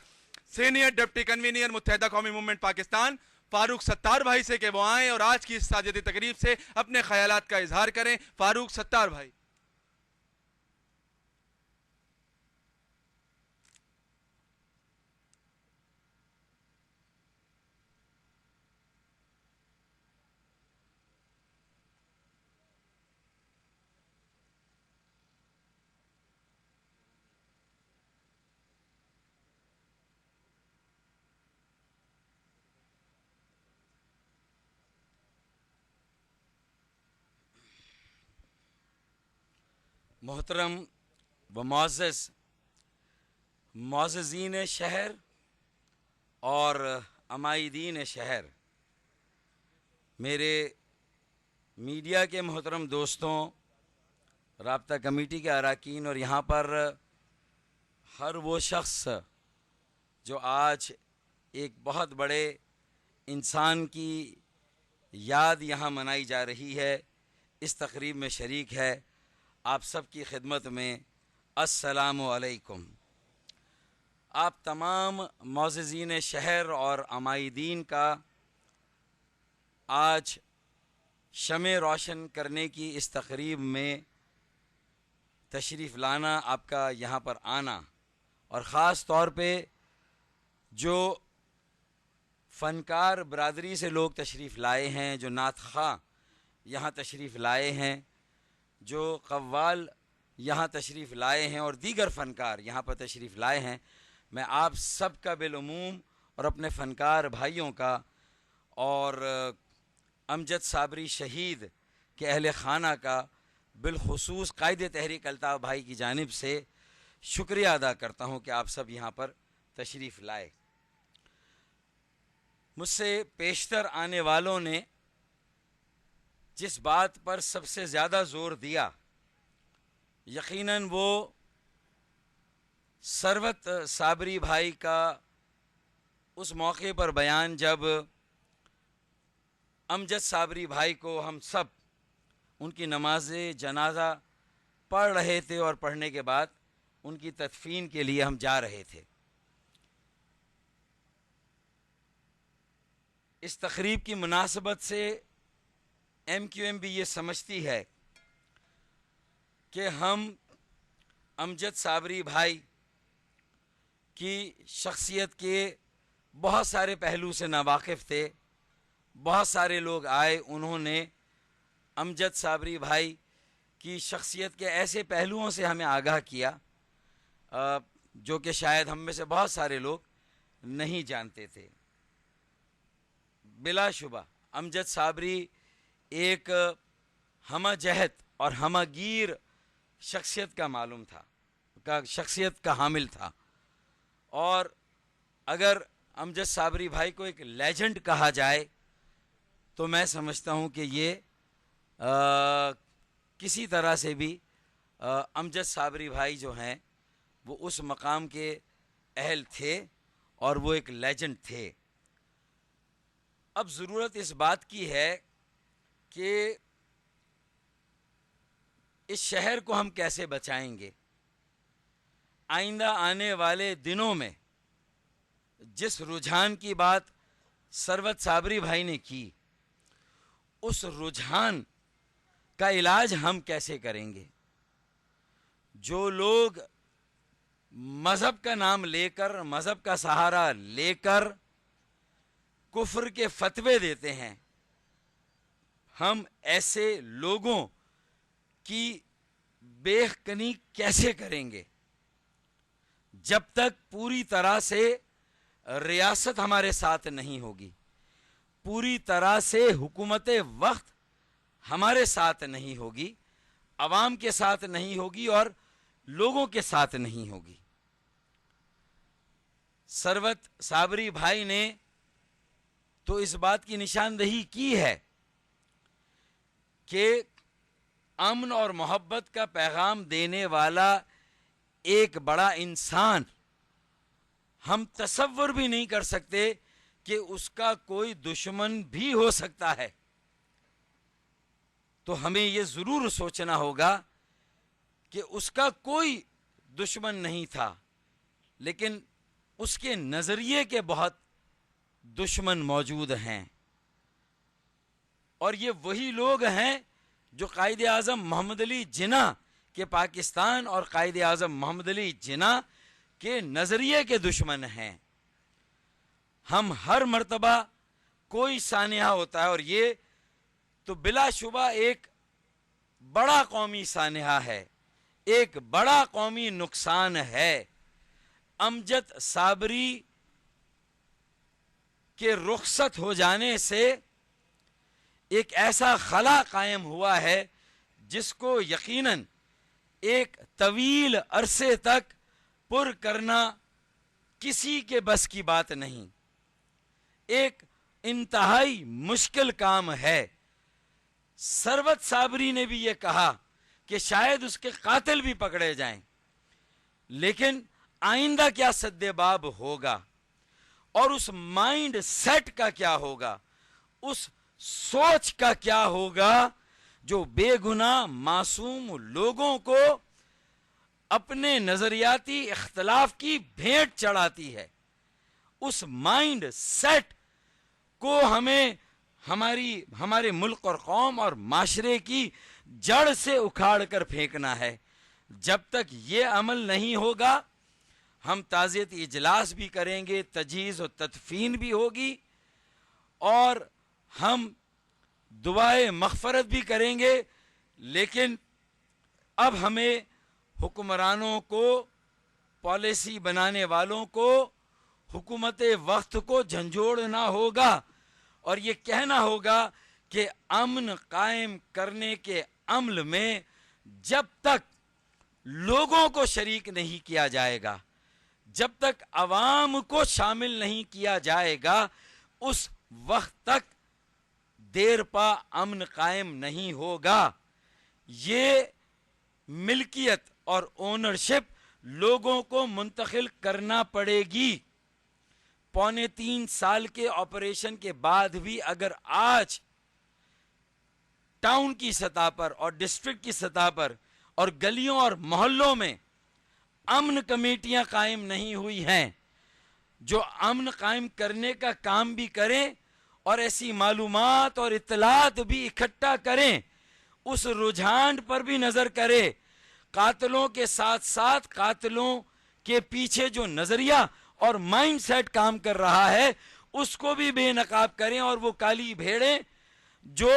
Speaker 2: سینئر ڈپٹی کنوینر متحدہ قومی موومنٹ پاکستان فاروق ستار بھائی سے کہ وہ آئیں اور آج کی اس تعزیتی تقریب سے اپنے خیالات کا اظہار کریں. فاروق ستار بھائی.
Speaker 3: محترم و معزز معززین شہر اور عمائدین شہر، میرے میڈیا کے محترم دوستوں، رابطہ کمیٹی کے اراکین اور یہاں پر ہر وہ شخص جو آج ایک بہت بڑے انسان کی یاد یہاں منائی جا رہی ہے، اس تقریب میں شریک ہے، آپ سب کی خدمت میں السلام علیکم۔ آپ تمام معززین شہر اور عمائدین کا آج شمع روشن کرنے کی اس تقریب میں تشریف لانا، آپ کا یہاں پر آنا، اور خاص طور پہ جو فنکار برادری سے لوگ تشریف لائے ہیں، جو نعت خواں یہاں تشریف لائے ہیں، جو قوال یہاں تشریف لائے ہیں اور دیگر فنکار یہاں پر تشریف لائے ہیں، میں آپ سب کا بالعموم اور اپنے فنکار بھائیوں کا اور امجد صابری شہید کے اہل خانہ کا بالخصوص قائد تحریک الطاف بھائی کی جانب سے شکریہ ادا کرتا ہوں کہ آپ سب یہاں پر تشریف لائے۔ مجھ سے پیشتر آنے والوں نے جس بات پر سب سے زیادہ زور دیا، یقیناً وہ ثروت صابری بھائی کا اس موقع پر بیان جب امجد صابری بھائی کو ہم سب ان کی نماز جنازہ پڑھ رہے تھے اور پڑھنے کے بعد ان کی تدفین کے لیے ہم جا رہے تھے۔ اس تقریب کی مناسبت سے ایم کیو ایم بھی یہ سمجھتی ہے کہ ہم امجد صابری بھائی کی شخصیت کے بہت سارے پہلو سے ناواقف تھے۔ بہت سارے لوگ آئے، انہوں نے امجد صابری بھائی کی شخصیت کے ایسے پہلوؤں سے ہمیں آگاہ کیا جو کہ شاید ہم میں سے بہت سارے لوگ نہیں جانتے تھے۔ بلا شبہ امجد صابری ایک ہمہ جہت اور ہمہ گیر شخصیت کا معلوم تھا، شخصیت کا حامل تھا، اور اگر امجد صابری بھائی کو ایک لیجنڈ کہا جائے تو میں سمجھتا ہوں کہ یہ کسی طرح سے بھی امجد صابری بھائی جو ہیں وہ اس مقام کے اہل تھے اور وہ ایک لیجنڈ تھے۔ اب ضرورت اس بات کی ہے کہ اس شہر کو ہم کیسے بچائیں گے۔ آئندہ آنے والے دنوں میں جس رجحان کی بات ثروت صابری بھائی نے کی، اس رجحان کا علاج ہم کیسے کریں گے؟ جو لوگ مذہب کا نام لے کر، مذہب کا سہارا لے کر کفر کے فتوے دیتے ہیں، ہم ایسے لوگوں کی بیخ کنی کیسے کریں گے؟ جب تک پوری طرح سے ریاست ہمارے ساتھ نہیں ہوگی، پوری طرح سے حکومت وقت ہمارے ساتھ نہیں ہوگی، عوام کے ساتھ نہیں ہوگی اور لوگوں کے ساتھ نہیں ہوگی۔ ثروت صابری بھائی نے تو اس بات کی نشاندہی کی ہے کہ امن اور محبت کا پیغام دینے والا ایک بڑا انسان، ہم تصور بھی نہیں کر سکتے کہ اس کا کوئی دشمن بھی ہو سکتا ہے۔ تو ہمیں یہ ضرور سوچنا ہوگا کہ اس کا کوئی دشمن نہیں تھا، لیکن اس کے نظریے کے بہت دشمن موجود ہیں، اور یہ وہی لوگ ہیں جو قائد اعظم محمد علی جناح کے پاکستان اور قائد اعظم محمد علی جناح کے نظریے کے دشمن ہیں۔ ہم ہر مرتبہ کوئی سانحہ ہوتا ہے، اور یہ تو بلا شبہ ایک بڑا قومی سانحہ ہے، ایک بڑا قومی نقصان ہے۔ امجد صابری کے رخصت ہو جانے سے ایک ایسا خلا قائم ہوا ہے جس کو یقیناً
Speaker 12: ایک طویل عرصے تک پر کرنا کسی کے بس کی بات نہیں، ایک انتہائی مشکل کام ہے۔ ثروت صابری نے بھی یہ کہا کہ شاید اس کے قاتل بھی پکڑے جائیں، لیکن آئندہ کیا سد باب ہوگا اور اس مائنڈ سیٹ کا کیا ہوگا، اس سوچ کا کیا ہوگا جو بے گناہ معصوم لوگوں کو اپنے نظریاتی اختلاف کی بھیٹ چڑھاتی ہے۔ اس مائنڈ سیٹ کو ہمیں ہمارے ملک اور قوم اور معاشرے کی جڑ سے اکھاڑ کر پھینکنا ہے۔ جب تک یہ عمل نہیں ہوگا، ہم تعزیتی اجلاس بھی کریں گے، تجہیز و تدفین بھی ہوگی، اور ہم دعائے مغفرت بھی کریں گے، لیکن اب ہمیں حکمرانوں کو، پالیسی بنانے والوں کو، حکومت وقت کو جھنجھوڑنا ہوگا اور یہ کہنا ہوگا کہ امن قائم کرنے کے عمل میں جب تک لوگوں کو شریک نہیں کیا جائے گا، جب تک عوام کو شامل نہیں کیا جائے گا، اس وقت تک دیر پا امن قائم نہیں ہوگا۔ یہ ملکیت اور اونرشپ لوگوں کو منتقل کرنا پڑے گی۔ 2.25 سال کے آپریشن کے بعد بھی اگر آج ٹاؤن کی سطح پر اور ڈسٹرکٹ کی سطح پر اور گلیوں اور محلوں میں امن کمیٹیاں قائم نہیں ہوئی ہیں جو امن قائم کرنے کا کام بھی کریں اور ایسی معلومات اور اطلاعات بھی اکٹھا کریں، اس رجحان پر بھی نظر کرے، قاتلوں کے ساتھ ساتھ قاتلوں کے پیچھے جو نظریہ اور مائنڈ سیٹ کام کر رہا ہے اس کو بھی بے نقاب کریں، اور وہ کالی بھیڑیں جو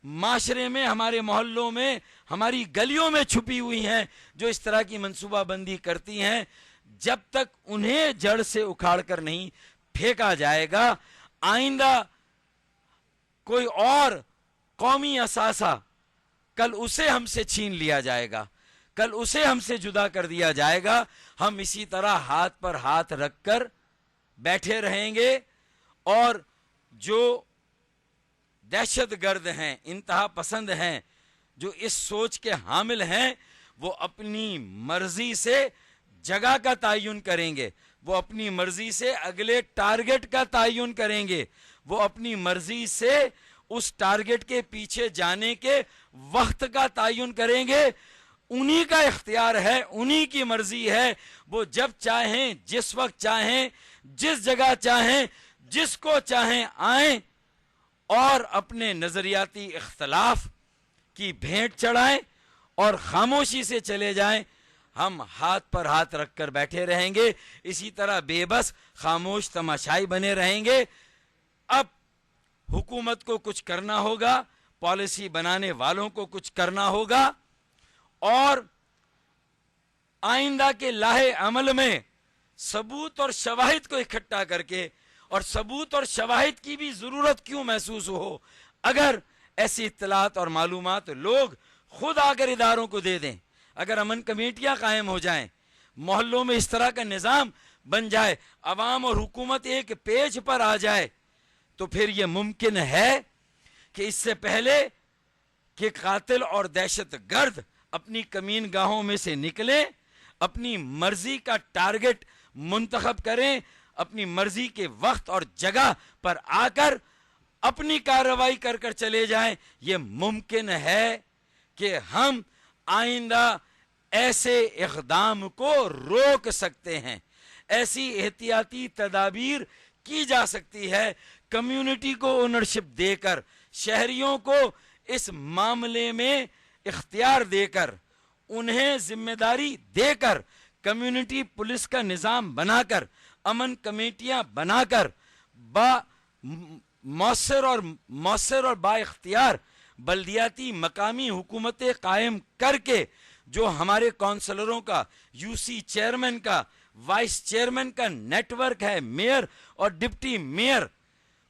Speaker 12: معاشرے میں، ہمارے محلوں میں، ہماری گلیوں میں چھپی ہوئی ہیں، جو اس طرح کی منصوبہ بندی کرتی ہیں، جب تک انہیں جڑ سے اکھاڑ کر نہیں پھینکا جائے گا، آئندہ کوئی اور قومی اثاثہ کل اسے ہم سے چھین لیا جائے گا، کل اسے ہم سے جدا کر دیا جائے گا، ہم اسی طرح ہاتھ پر ہاتھ رکھ کر بیٹھے رہیں گے، اور جو دہشت گرد ہیں، انتہا پسند ہیں، جو اس سوچ کے حامل ہیں، وہ اپنی مرضی سے جگہ کا تعین کریں گے، وہ اپنی مرضی سے اگلے ٹارگٹ کا تعین کریں گے، وہ اپنی مرضی سے اس ٹارگٹ کے پیچھے جانے کے وقت کا تعین کریں گے۔ انہی کا اختیار ہے، انہی کی مرضی ہے، وہ جب چاہیں، جس وقت چاہیں، جس جگہ چاہیں، جس کو چاہیں آئیں اور اپنے نظریاتی اختلاف کی بھیٹ چڑھائیں اور خاموشی سے چلے جائیں۔ ہم ہاتھ پر ہاتھ رکھ کر بیٹھے رہیں گے، اسی طرح بے بس خاموش تماشائی بنے رہیں گے۔ اب حکومت کو کچھ کرنا ہوگا، پالیسی بنانے والوں کو کچھ کرنا ہوگا، اور آئندہ کے لاہے عمل میں ثبوت اور شواہد کو اکٹھا کر کے، اور ثبوت اور شواہد کی بھی ضرورت کیوں محسوس ہو، اگر ایسی اطلاعات اور معلومات لوگ خود آ کر اداروں کو دے دیں، اگر امن کمیٹیاں قائم ہو جائیں، محلوں میں اس طرح کا نظام بن جائے، عوام اور حکومت ایک پیج پر آ جائے، تو پھر یہ ممکن ہے کہ اس سے پہلے کہ قاتل اور دہشت گرد اپنی کمین گاہوں میں سے نکلیں، اپنی مرضی کا ٹارگٹ منتخب کریں، اپنی مرضی کے وقت اور جگہ پر آ کر اپنی کارروائی کر کر چلے جائیں، یہ ممکن ہے کہ ہم آئندہ ایسے اقدام کو روک سکتے ہیں، ایسی احتیاطی تدابیر کی جا سکتی ہے، کمیونٹی کو اونرشپ دے کر، شہریوں کو اس معاملے میں اختیار دے کر، انہیں ذمہ داری دے کر، کمیونٹی پولیس کا نظام بنا کر، امن کمیٹیاں بنا کر، مؤثر اور با اختیار بلدیاتی مقامی حکومتیں قائم کر کے، جو ہمارے کونسلروں کا، یو سی چیئرمین کا، وائس چیئرمین کا نیٹ ورک ہے، میئر اور ڈپٹی میئر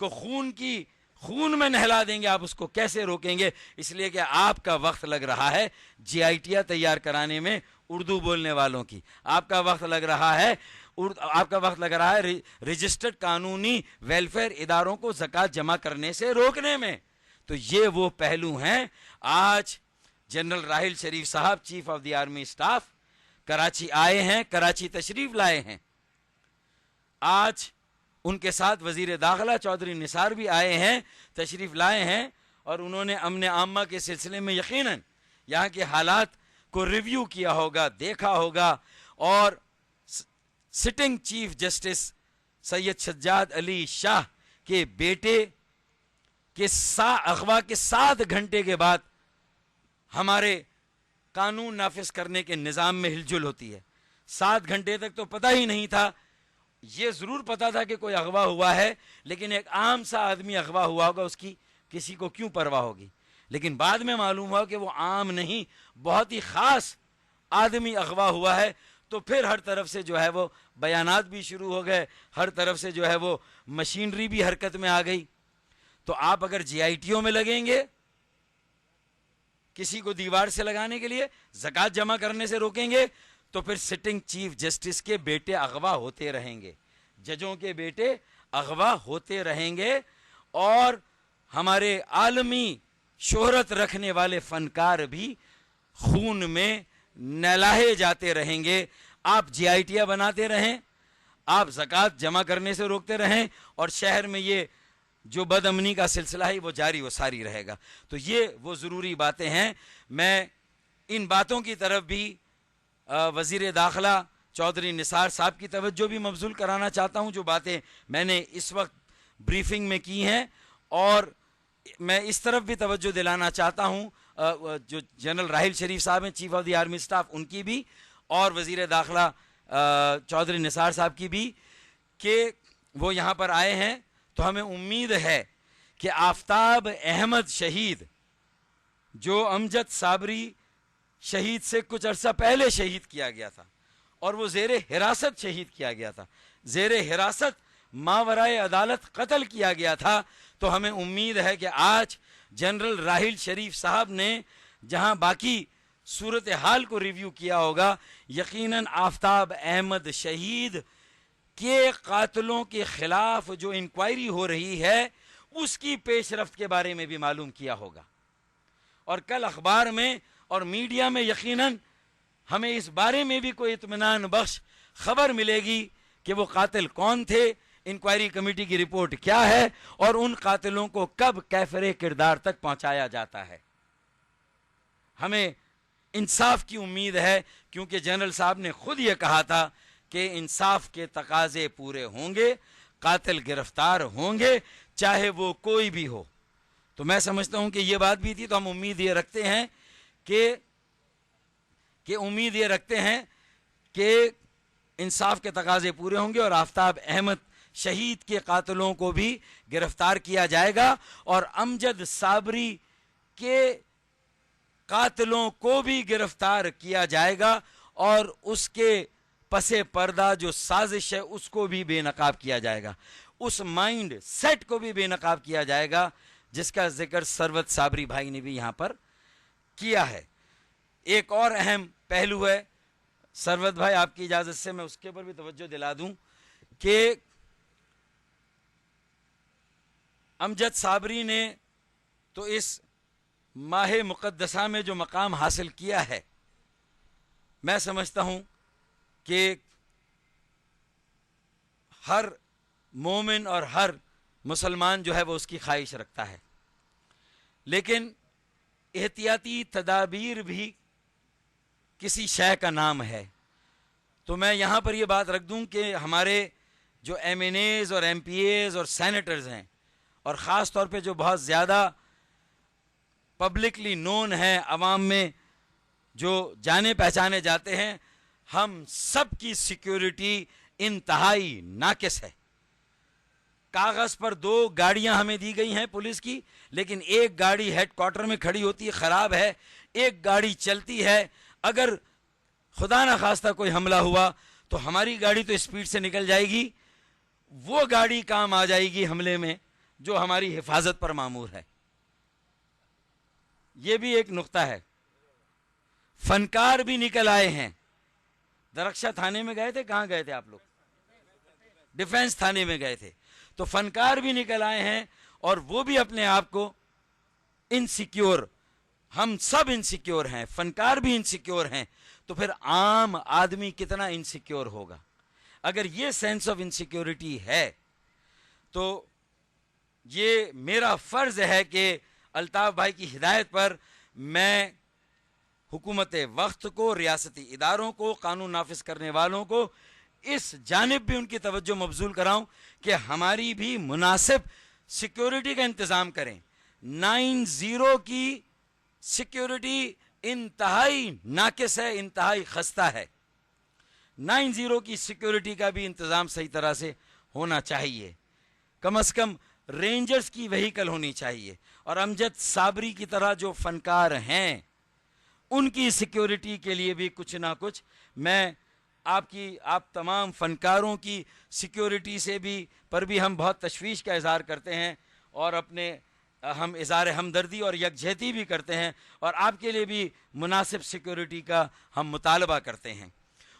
Speaker 12: کو خون میں نہلا دیں گے، آپ اس کو کیسے روکیں گے؟ اس لیے کہ آپ کا وقت لگ رہا ہے جی آئی ٹیاں تیار کرانے میں اردو بولنے والوں کی، آپ کا وقت لگ رہا ہے رجسٹرڈ قانونی ویلفیئر اداروں کو زکوٰۃ جمع کرنے سے روکنے میں۔ تو یہ وہ پہلو ہیں۔ آج جنرل راحیل شریف صاحب chief of the army staff Karachi آئے ہیں، کراچی تشریف لائے ہیں۔ آج ان کے ساتھ وزیر داخلہ چودھری نثار بھی آئے ہیں، تشریف لائے ہیں، اور انہوں نے امن عامہ کے سلسلے میں یقیناً یہاں کے حالات کو ریویو کیا ہوگا، دیکھا ہوگا، اور سٹنگ چیف جسٹس سید سجاد علی شاہ کے بیٹے کے اغوا کے 7 گھنٹے کے بعد ہمارے قانون نافذ کرنے کے نظام میں ہلجل ہوتی ہے۔ 7 گھنٹے تک تو پتہ ہی نہیں تھا، یہ ضرور پتا تھا کہ کوئی اغوا ہوا ہے، لیکن ایک عام سا آدمی اغوا ہوا ہوگا، اس کی کسی کو کیوں پرواہ ہوگی؟ لیکن بعد میں معلوم ہوا کہ وہ عام نہیں، بہت ہی خاص آدمی اغوا ہوا ہے۔ تو پھر ہر طرف سے جو ہے وہ بیانات بھی شروع ہو گئے، ہر طرف سے جو ہے وہ مشینری بھی حرکت میں آ گئی۔ تو آپ اگر جی آئی ٹیوں میں لگیں گے کسی کو دیوار سے لگانے کے لیے، زکوٰۃ جمع کرنے سے روکیں گے، تو پھر سٹنگ چیف جسٹس کے بیٹے اغوا ہوتے رہیں گے، ججوں کے بیٹے اغوا ہوتے رہیں گے، اور ہمارے عالمی شہرت رکھنے والے فنکار بھی خون میں نہلائے جاتے رہیں گے۔ آپ جی آئی ٹیاں بناتے رہیں، آپ زکوٰۃ جمع کرنے سے روکتے رہیں، اور شہر میں یہ جو بد امنی کا سلسلہ ہے وہ جاری و ساری رہے گا۔ تو یہ وہ ضروری باتیں ہیں۔ میں ان باتوں کی طرف بھی وزیر داخلہ چودھری نثار صاحب کی توجہ بھی مبذول کرانا چاہتا ہوں، جو باتیں میں نے اس وقت بریفنگ میں کی ہیں، اور میں اس طرف بھی توجہ دلانا چاہتا ہوں جو جنرل راحیل شریف صاحب ہیں chief of the army staff, ان کی بھی، اور وزیر داخلہ چودھری نثار صاحب کی بھی، کہ وہ یہاں پر آئے ہیں۔ تو ہمیں امید ہے کہ آفتاب احمد شہید، جو امجد صابری شہید سے کچھ عرصہ پہلے شہید کیا گیا تھا، اور وہ زیر حراست شہید کیا گیا تھا، زیر حراست ماورائے عدالت قتل کیا گیا تھا، تو ہمیں امید ہے کہ آج جنرل راحیل شریف صاحب نے جہاں باقی صورتحال کو ریویو کیا ہوگا، یقیناً آفتاب احمد شہید کے قاتلوں کے خلاف جو انکوائری ہو رہی ہے اس کی پیش رفت کے بارے میں بھی معلوم کیا ہوگا، اور کل اخبار میں اور میڈیا میں یقیناً ہمیں اس بارے میں بھی کوئی اطمینان بخش خبر ملے گی کہ وہ قاتل کون تھے، انکوائری کمیٹی کی رپورٹ کیا ہے، اور ان قاتلوں کو کب کیفر کردار تک پہنچایا جاتا ہے۔ ہمیں انصاف کی امید ہے، کیونکہ جنرل صاحب نے خود یہ کہا تھا کہ انصاف کے تقاضے پورے ہوں گے، قاتل گرفتار ہوں گے، چاہے وہ کوئی بھی ہو۔ تو میں سمجھتا ہوں کہ یہ بات بھی تھی، تو ہم امید یہ رکھتے ہیں کہ انصاف کے تقاضے پورے ہوں گے، اور آفتاب احمد شہید کے قاتلوں کو بھی گرفتار کیا جائے گا، اور امجد صابری کے قاتلوں کو بھی گرفتار کیا جائے گا، اور اس کے پس پردہ جو سازش ہے اس کو بھی بے نقاب کیا جائے گا، اس مائنڈ سیٹ کو بھی بے نقاب کیا جائے گا جس کا ذکر سروت صابری بھائی نے بھی یہاں پر کیا ہے۔ ایک اور اہم پہلو ہے، سروت بھائی آپ کی اجازت سے میں اس کے اوپر بھی توجہ دلا دوں، کہ امجد صابری نے تو اس ماہ مقدسہ میں جو مقام حاصل کیا ہے، میں سمجھتا ہوں کہ ہر مومن اور ہر مسلمان جو ہے وہ اس کی خواہش رکھتا ہے، لیکن احتیاطی تدابیر بھی کسی شے کا نام ہے۔ تو میں یہاں پر یہ بات رکھ دوں کہ ہمارے جو ایم این ایز اور ایم پی ایز اور سینیٹرز ہیں، اور خاص طور پہ جو بہت زیادہ پبلکلی نون ہیں، عوام میں جو جانے پہچانے جاتے ہیں، ہم سب کی سیکیورٹی انتہائی ناقص ہے۔ کاغذ پر 2 گاڑیاں ہمیں دی گئی ہیں پولیس کی، لیکن ایک گاڑی ہیڈ کوارٹر میں کھڑی ہوتی ہے، خراب ہے، ایک گاڑی چلتی ہے، اگر خدا نہ خواستہ کوئی حملہ ہوا تو ہماری گاڑی تو اسپیڈ سے نکل جائے گی، وہ گاڑی کام آ جائے گی حملے میں، جو ہماری حفاظت پر مامور ہے. یہ بھی ایک نقطہ ہے. فنکار بھی نکل آئے ہیں. درخشہ تھانے میں گئے تھے, کہاں گئے تھے آپ لوگ؟ ڈیفنس تھانے میں گئے تھے. تو فنکار بھی نکل آئے ہیں اور وہ بھی اپنے آپ کو انسیکیور, ہم سب انسیکیور ہیں, فنکار بھی انسیکیور ہیں, تو پھر عام آدمی کتنا انسیکیور ہوگا؟ اگر یہ سینس آف انسیکیورٹی ہے تو یہ میرا فرض ہے کہ الطاف بھائی کی ہدایت پر میں حکومت وقت کو, ریاستی اداروں کو, قانون نافذ کرنے والوں کو اس جانب بھی ان کی توجہ مبذول کراؤں کہ ہماری بھی مناسب سیکیورٹی کا انتظام کریں. 9-0 کی سیکیورٹی انتہائی ناقص ہے, انتہائی خستہ ہے. 9-0 کی سیکیورٹی کا بھی انتظام صحیح طرح سے ہونا چاہیے. کم از کم رینجرز کی وہیکل ہونی چاہیے, اور امجد صابری کی طرح جو فنکار ہیں ان کی سیکیورٹی کے لیے بھی کچھ نہ کچھ میں آپ تمام فنکاروں کی سیکیورٹی سے بھی پر بھی ہم بہت تشویش کا اظہار کرتے ہیں, اور ہم اظہار ہمدردی اور یکجہتی بھی کرتے ہیں, اور آپ کے لیے بھی مناسب سیکیورٹی کا ہم مطالبہ کرتے ہیں.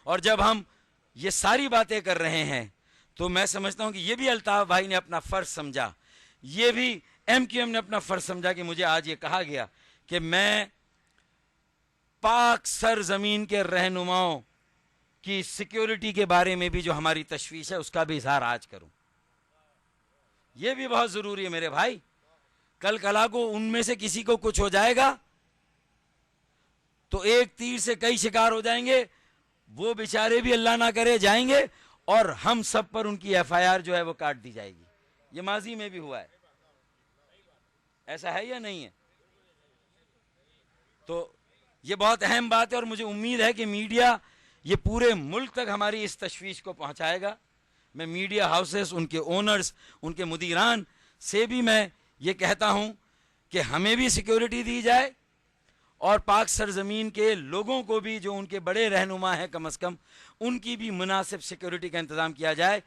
Speaker 12: اور جب ہم یہ ساری باتیں کر رہے ہیں تو میں سمجھتا ہوں کہ یہ بھی الطاف بھائی نے اپنا فرض سمجھا, یہ بھی ایم کیو ایم نے اپنا فرض سمجھا کہ مجھے آج یہ کہا گیا کہ میں پاک سرزمین کے رہنماؤں کی سیکیورٹی کے بارے میں بھی جو ہماری تشویش ہے اس کا بھی اظہار آج کروں. یہ بھی بہت ضروری ہے میرے بھائی. کل کلا کو ان میں سے کسی کو کچھ ہو جائے گا تو ایک تیر سے کئی شکار ہو جائیں گے, وہ بیچارے بھی اللہ نہ کرے جائیں گے, اور ہم سب پر ان کی ایف آئی آر جو ہے وہ کاٹ دی جائے گی. یہ ماضی میں بھی ہوا ہے, ایسا ہے یا نہیں ہے؟ تو یہ بہت اہم بات ہے, اور مجھے امید ہے کہ میڈیا یہ پورے ملک تک ہماری اس تشویش کو پہنچائے گا. میں میڈیا ہاؤسز, ان کے اونرز, ان کے مدیران سے بھی میں یہ کہتا ہوں کہ ہمیں بھی سیکیورٹی دی جائے, اور پاک سرزمین کے لوگوں کو بھی جو ان کے بڑے رہنما ہیں کم از کم ان کی بھی مناسب سیکیورٹی کا انتظام کیا جائے.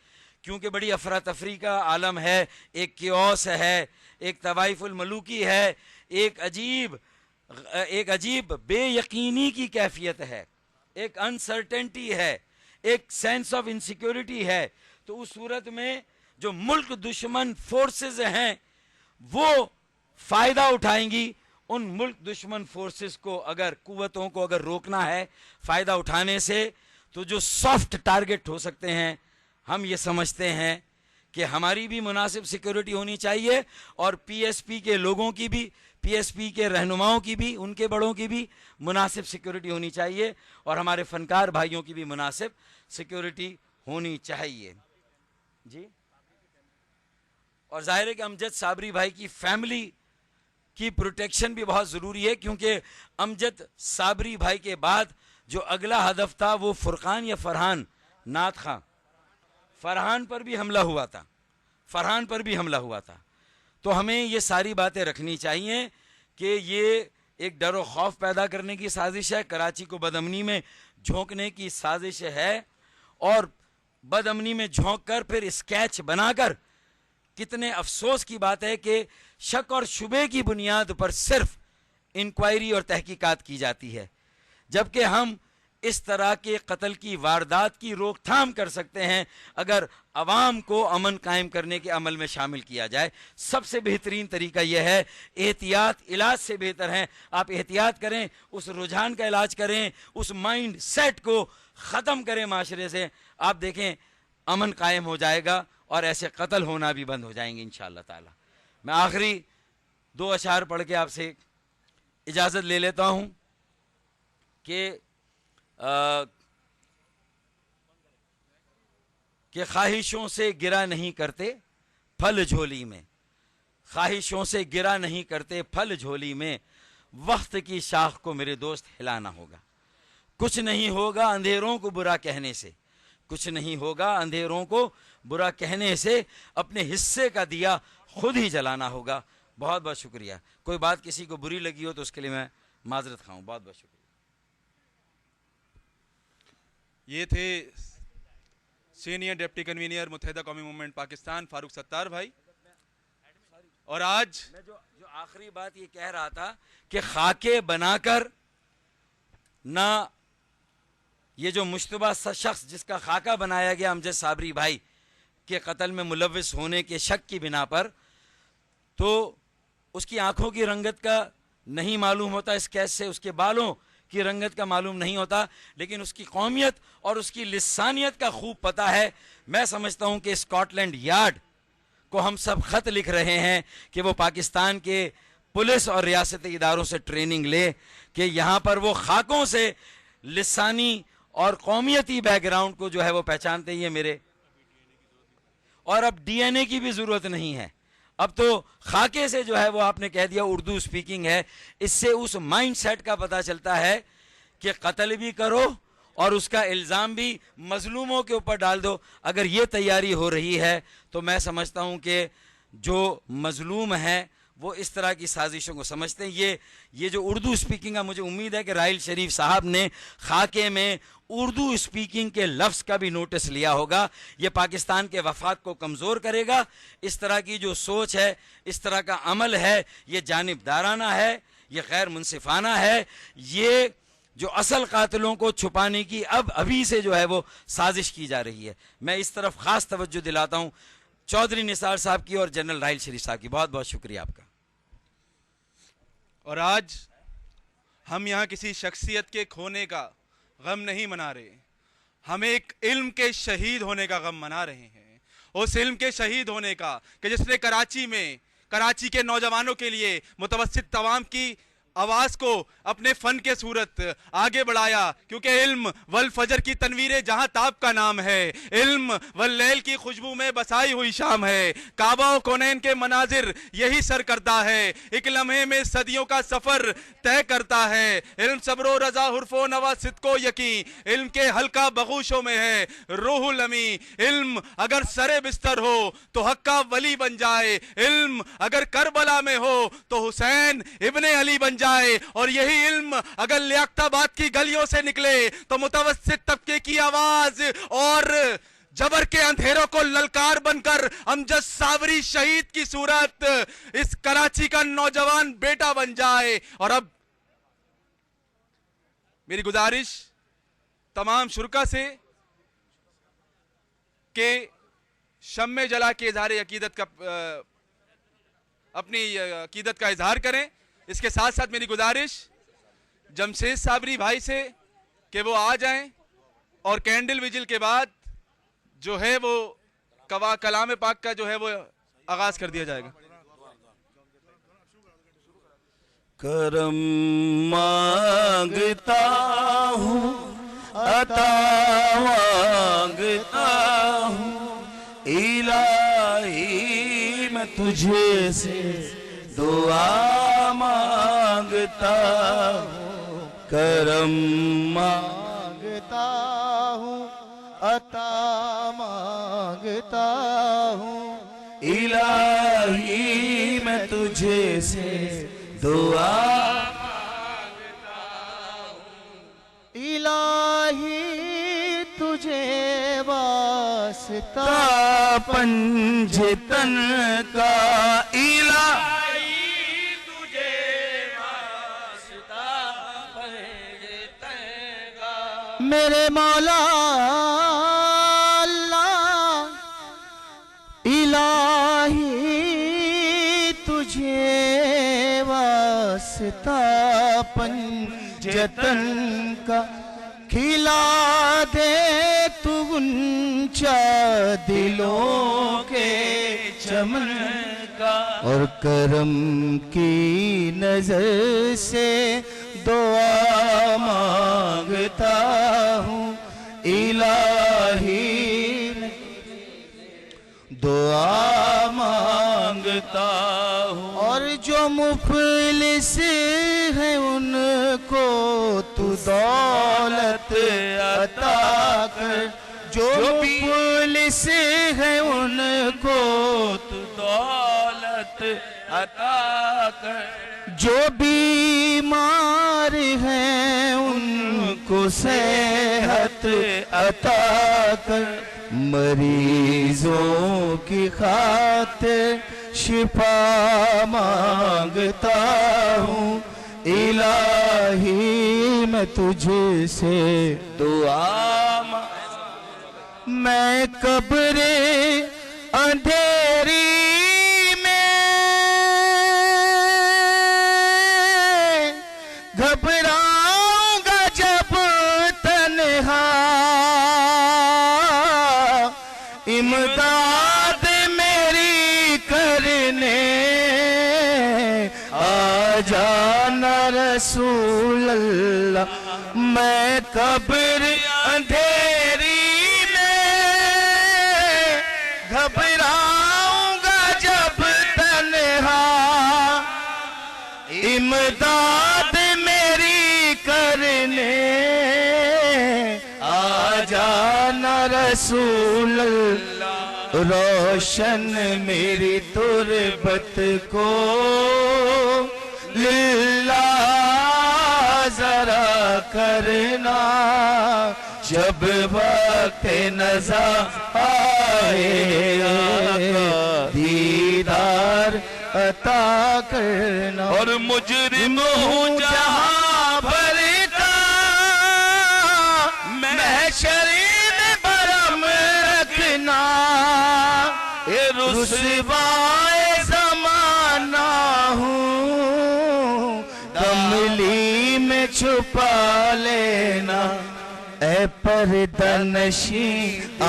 Speaker 12: کیونکہ بڑی افراتفری کا عالم ہے, ایک کیوس ہے, ایک طوائف الملوکی ہے, ایک عجیب بے یقینی کی کیفیت ہے, ایک انسرٹنٹی ہے, ایک سینس آف انسیکیورٹی ہے. تو اس صورت میں جو ملک دشمن فورسز ہیں وہ فائدہ اٹھائیں گی. ان ملک دشمن فورسز کو اگر قوتوں کو اگر روکنا ہے فائدہ اٹھانے سے, تو جو سافٹ ٹارگٹ ہو سکتے ہیں ہم یہ سمجھتے ہیں کہ ہماری بھی مناسب سیکیورٹی ہونی چاہیے, اور پی ایس پی کے لوگوں کی بھی, پی ایس پی کے رہنماؤں کی بھی, ان کے بڑوں کی بھی مناسب سیکیورٹی ہونی چاہیے, اور ہمارے فنکار بھائیوں کی بھی مناسب سیکیورٹی ہونی چاہیے. جی, اور ظاہر ہے کہ امجد صابری بھائی کی فیملی کی پروٹیکشن بھی بہت ضروری ہے, کیونکہ امجد صابری بھائی کے بعد جو اگلا ہدف تھا وہ فرقان یا فرحان نعت خان, فرحان پر بھی حملہ ہوا تھا. تو ہمیں یہ ساری باتیں رکھنی چاہیے کہ یہ ایک ڈر و خوف پیدا کرنے کی سازش ہے, کراچی کو بدامنی میں جھونکنے کی سازش ہے, اور بدامنی میں جھونک کر پھر اسکیچ بنا کر, کتنے افسوس کی بات ہے کہ شک اور شبے کی بنیاد پر صرف انکوائری اور تحقیقات کی جاتی ہے, جبکہ ہم اس طرح کے قتل کی واردات کی روک تھام کر سکتے ہیں اگر عوام کو امن قائم کرنے کے عمل میں شامل کیا جائے. سب سے بہترین طریقہ یہ ہے, احتیاط علاج سے بہتر ہے. آپ احتیاط کریں, اس رجحان کا علاج کریں, اس مائنڈ سیٹ کو ختم کریں معاشرے سے, آپ دیکھیں امن قائم ہو جائے گا, اور ایسے قتل ہونا بھی بند ہو جائیں گے انشاءاللہ تعالی. میں آخری 2 اشعار پڑھ کے آپ سے اجازت لے لیتا ہوں کہ خواہشوں سے گرا نہیں کرتے پھل جھولی میں, خواہشوں سے گرا نہیں کرتے پھل جھولی میں, وقت کی شاخ کو میرے دوست ہلانا ہوگا. کچھ نہیں ہوگا اندھیروں کو برا کہنے سے, کچھ نہیں ہوگا اندھیروں کو برا کہنے سے, اپنے حصے کا دیا خود ہی جلانا ہوگا. بہت بہت شکریہ. کوئی بات کسی کو بری لگی ہو تو اس کے لیے میں معذرت خواہوں. بہت بہت شکریہ.
Speaker 2: یہ تھے سینئر ڈپٹی کنوینر متحدہ قومی موومنٹ پاکستان فاروق ستار بھائی. اور آج
Speaker 12: میں جو آخری بات یہ کہہ رہا تھا کہ خاکے بنا کر نہ یہ جو مشتبہ شخص جس کا خاکہ بنایا گیا امجد صابری بھائی کے قتل میں ملوث ہونے کے شک کی بنا پر، تو اس کی آنکھوں کی رنگت کا نہیں معلوم ہوتا اس کیس سے، اس کے بالوں کی رنگت کا معلوم نہیں ہوتا، لیکن اس کی قومیت اور اس کی لسانیت کا خوب پتہ ہے۔ میں سمجھتا ہوں کہ اسکاٹ لینڈ یارڈ کو ہم سب خط لکھ رہے ہیں کہ وہ پاکستان کے پولیس اور ریاستی اداروں سے ٹریننگ لے کہ یہاں پر وہ خاکوں سے لسانی اور قومیتی بیک گراؤنڈ کو جو ہے وہ پہچانتے ہی ہیں میرے، اور اب ڈی این اے کی بھی ضرورت نہیں ہے، اب تو خاکے سے جو ہے وہ آپ نے کہہ دیا اردو سپیکنگ ہے۔ اس سے اس مائنڈ سیٹ کا پتہ چلتا ہے کہ قتل بھی کرو اور اس کا الزام بھی مظلوموں کے اوپر ڈال دو۔ اگر یہ تیاری ہو رہی ہے تو میں سمجھتا ہوں کہ جو مظلوم ہیں وہ اس طرح کی سازشوں کو سمجھتے ہیں۔ یہ جو اردو سپیکنگ ہے، مجھے امید ہے کہ راحیل شریف صاحب نے خاکے میں اردو سپیکنگ کے لفظ کا بھی نوٹس لیا ہوگا۔ یہ پاکستان کے وفاق کو کمزور کرے گا۔ اس طرح کی جو سوچ ہے، اس طرح کا عمل ہے، یہ جانبدارانہ ہے، یہ غیر منصفانہ ہے، یہ جو اصل قاتلوں کو چھپانے کی ابھی سے جو ہے وہ سازش کی جا رہی ہے۔ میں اس طرف خاص توجہ دلاتا ہوں چودھری نثار صاحب کی اور جنرل راحیل شریف صاحب کی۔ بہت بہت شکریہ آپ کا۔
Speaker 2: اور آج ہم یہاں کسی شخصیت کے کھونے کا غم نہیں منا رہے، ہم ایک علم کے شہید ہونے کا غم منا رہے ہیں۔ اس علم کے شہید ہونے کا کہ جس نے کراچی کے نوجوانوں کے لیے متوسط عوام کی آواز کو اپنے فن کے صورت آگے بڑھایا، کیونکہ علم والفجر کی تنویر جہاں تاب کا نام ہے، علم واللیل کی خوشبو میں بسائی ہوئی شام ہے، کعبہ و کونین کے مناظر یہی سر کرتا ہے، ایک لمحے میں صدیوں کا سفر طے کرتا ہے۔ علم صبر و رضا حرف و نوا صدق و یقین، علم کے حلقہ بغوشوں میں ہے روح الامی۔ علم اگر سر بستر ہو تو حق کا ولی بن جائے، علم اگر کربلا میں ہو تو حسین ابن علی بن جائے، اور یہی علم اگر لیاقت آباد کی گلیوں سے نکلے تو متوسط طبقے کی آواز اور جبر کے اندھیروں کو للکار بن کر امجد صابری شہید کی صورت اس کراچی کا نوجوان بیٹا بن جائے۔ اور اب میری گزارش تمام شرکا سے کہ شمع جلا کے اظہار عقیدت کا اپنی عقیدت کا اظہار کریں۔ اس کے ساتھ ساتھ میری گزارش جمشید صابری بھائی سے کہ وہ آ جائیں اور کینڈل ویجل کے بعد جو ہے وہ کلام پاک کا جو ہے وہ آغاز کر دیا جائے گا۔
Speaker 13: کرم مانگتا ہوں عطا مانگتا ہوں الہی میں تجھے سے دعا مانگتا ہوں، کرم مانگتا ہوں عطا مانگتا ہوں الہی میں تجھے سے دعا مانگتا ہوں، الہی تجھے واسطہ پنجتن کا، الہی میرے مولا اللہ الہی تجھے واسطہ پنجتن کا، کھلا دے تو غنچہ دلوں کے چمن کا، اور کرم کی نظر سے دعا مانگتا ہوں الہی دعا مانگتا ہوں، اور جو مفلس ہیں ان کو تو دولت عطا کر، جو مفلس ہیں ان کو تو دولت عطا کر، جو بیمار ہیں ان کو صحت عطا کر، مریضوں کی خاطر شفا مانگتا ہوں الہی میں تجھ سے دعا میں قبر اندھیری میں گھبراؤں گا جب تنہا امداد میری کرنے آ جانا رسول اللہ میں قبر اندھیری گھبراؤں گا جب تنہا امداد میری کرنے آ جانا رسول اللہ روشن میری تربت کو للہ ذرا کرنا جب وقت نظر آئے دیدار عطا کرنا اور مجرم ہوں جہاں بھر کا محشر میں برہم رکھنا رسوائے زمانہ ہوں کملی میں چھپا لینا اے پردہ نشین آ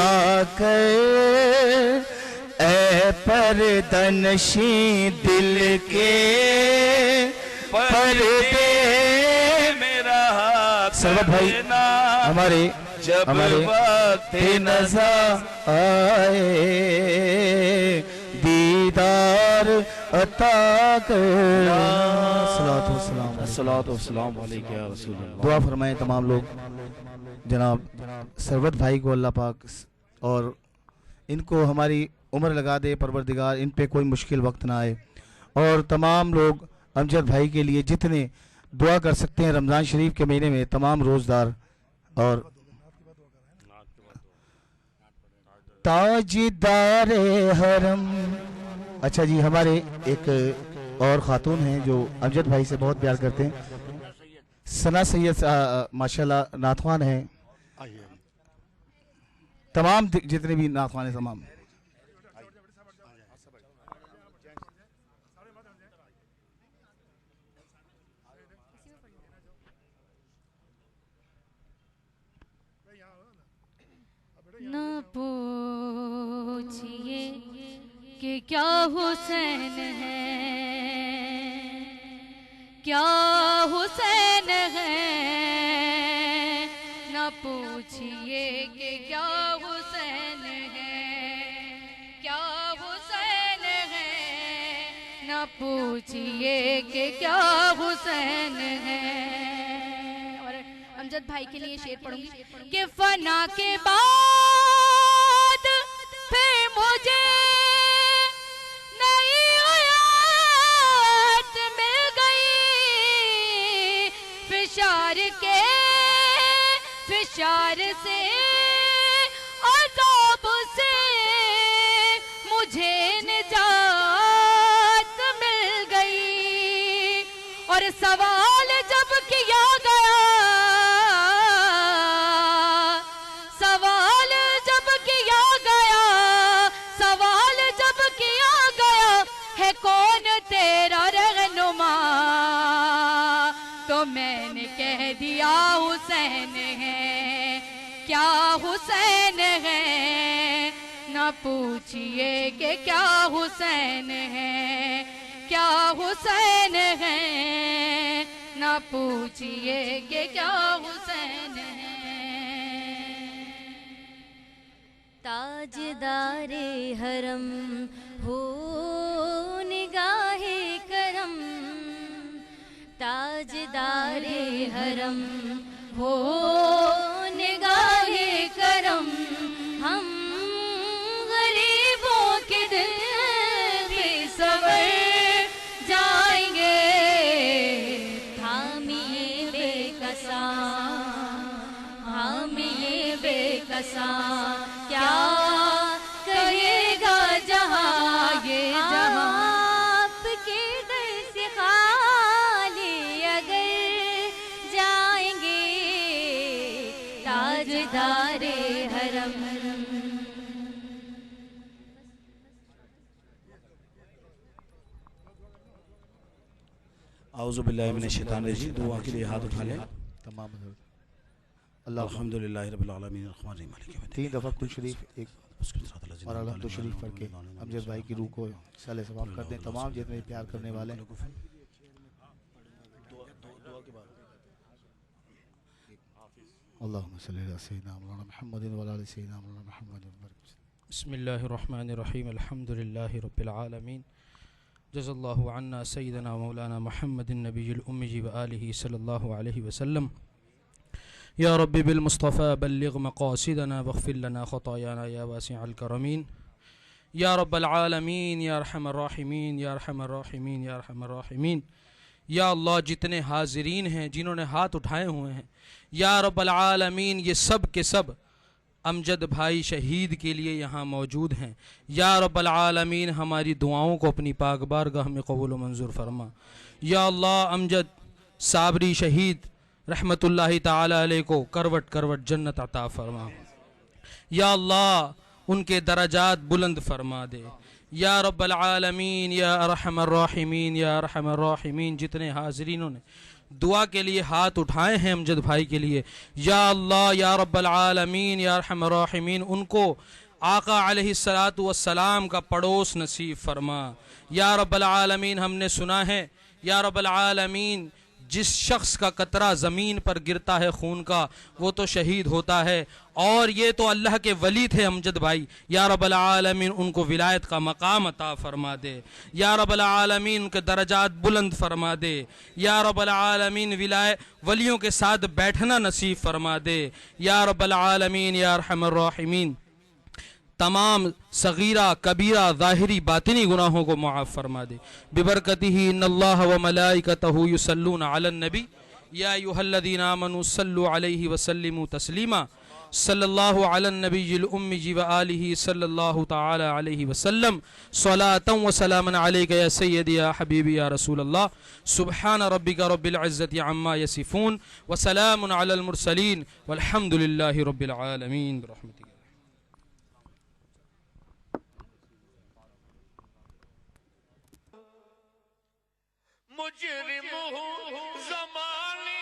Speaker 13: کر اے پردہ نشین دل کے پردے میرا سرور بھائی ہمارے وقت نظر آئے دیدار عطا کرنا
Speaker 6: الصلاۃ والسلام علیکہ یا رسول اللہ. دعا فرمائیں تمام لوگ جناب سرورت بھائی کو اللہ پاک اور ان کو ہماری عمر لگا دے پروردگار ان پہ کوئی مشکل وقت نہ آئے اور تمام لوگ امجد بھائی کے لیے جتنے دعا کر سکتے ہیں رمضان شریف کے مہینے میں تمام روزدار اور تاجدار حرم. اچھا جی ہمارے ایک اور خاتون ہیں جو امجد بھائی سے بہت پیار کرتے ہیں ثنا سید ماشاءاللہ نعتخوان ہیں تمام جتنے بھی نعتخوان ہیں تمام
Speaker 14: نہ پوچھئے کہ کیا حسین ہے کیا حسین ہے نہ پوچھئے کہ کیا حسین ہے کیا حسین ہے نہ پوچھئے کہ کیا حسین ہے. اور امجد بھائی کے لیے شعر پڑھوں گی کہ فنا کے بعد پھر مجھے نئی حیات مل گئی فشار سے عذاب سے مجھے نجات مل گئی اور سوال جب کیا گیا سوال جب کیا گیا ہے کون تیرا رہنما تو میں نے کہہ دیا حسین ہے کیا حسین ہے نہ پوچھئے کہ کیا حسین ہے کیا حسین ہے نہ پوچھئے کہ کیا حسین ہے. تاجدار حرم ہو نگاہ کرم تاجدار حرم ہو نگاہ کرم ہم غریبوں کے دل بھی سور جائیں گے تھامیے بے کساں کیا کہے گا جہاں یہ جہاں تاجدار حرم.
Speaker 15: اعوذ باللہ من الشیطان الرجیم. دعا کے لیے ہاتھ اٹھا لیں
Speaker 16: تمام حضرت. اللہ
Speaker 15: الحمدللہ رب العالمین الرحمن الرحیم مالک یوم الدین.
Speaker 16: 3 دفعہ کل شریف ایک اور الحمد شریف پڑھ کے امجد بھائی کی روح کو صالح ثواب کر دیں. تمام جتنے پیار کرنے والے اللہم صلی علی سیدنا مولانا محمد وعلی آل سیدنا مولانا محمد.
Speaker 5: بسم اللہ الرحمن الرحیم. الحمدللہ رب العالمین. جزا اللہ عنا سیدنا مولانا محمد النبی الأمی وآلہ صلی اللہ علیہ وسلم. یا رب بالمصطفى بلغ مقاصدنا واغفر لنا خطايانا یا واسع الکرمین. یا رب العالمین یا ارحم الراحمین یا ارحم الراحمین یا ارحم الراحمین. یا اللہ جتنے حاضرین ہیں جنہوں نے ہاتھ اٹھائے ہوئے ہیں یا رب العالمین یہ سب کے سب امجد بھائی شہید کے لیے یہاں موجود ہیں. یا رب العالمین ہماری دعاؤں کو اپنی پاک بارگاہ میں قبول و منظور فرما. یا اللہ امجد صابری شہید رحمت اللہ تعالی علیہ کو کروٹ کروٹ جنت عطا فرما. یا اللہ ان کے درجات بلند فرما دے. یا رب العالمین یا ارحم الراحمین یا ارحم الراحمین جتنے حاضرینوں نے دعا کے لیے ہاتھ اٹھائے ہیں امجد بھائی کے لیے یا اللہ یا رب العالمین یا ارحم الراحمین ان کو آقا علیہ السلام کا پڑوس نصیب فرما. یا رب العالمین ہم نے سنا ہے یا رب العالمین جس شخص کا قطرہ زمین پر گرتا ہے خون کا وہ تو شہید ہوتا ہے اور یہ تو اللہ کے ولی تھے امجد بھائی. یا رب العالمین ان کو ولایت کا مقام عطا فرما دے. یا رب العالمین ان کے درجات بلند فرما دے. یا رب العالمین ولیوں کے ساتھ بیٹھنا نصیب فرما دے. یا رب العالمین یا ارحم الراحمین تمام صغیرہ کبیرہ ظاہری باطنی گناہوں کو معاف فرما دے. ببرکتہ ان اللہ و ملائکتہ یصلون علی النبی یا ایھا الذین آمنوا صلوا علیہ وسلموا تسلیما. صلی اللہ علی النبی الأمی وآلہ صلی اللہ تعالی علیہ وسلم. صلاۃ و سلاما علیک یا سیدی یا حبیبی یا رسول اللہ. سبحان ربک رب العزت عما یصفون وسلام علی المرسلین والحمد للہ رب العالمین برحمتک.
Speaker 17: مجرم ہوں زمانے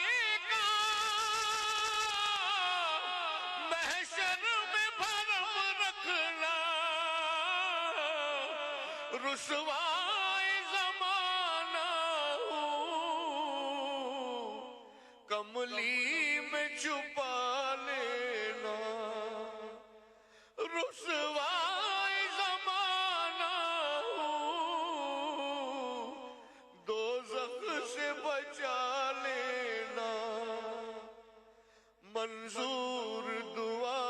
Speaker 17: کا محشر میں بھرم رکھنا رسوائے زمانہ ہوں کملی میں چھپا لینا رسوائے زمانہ ہوں دوزخ سے بچا لینا منظور دعا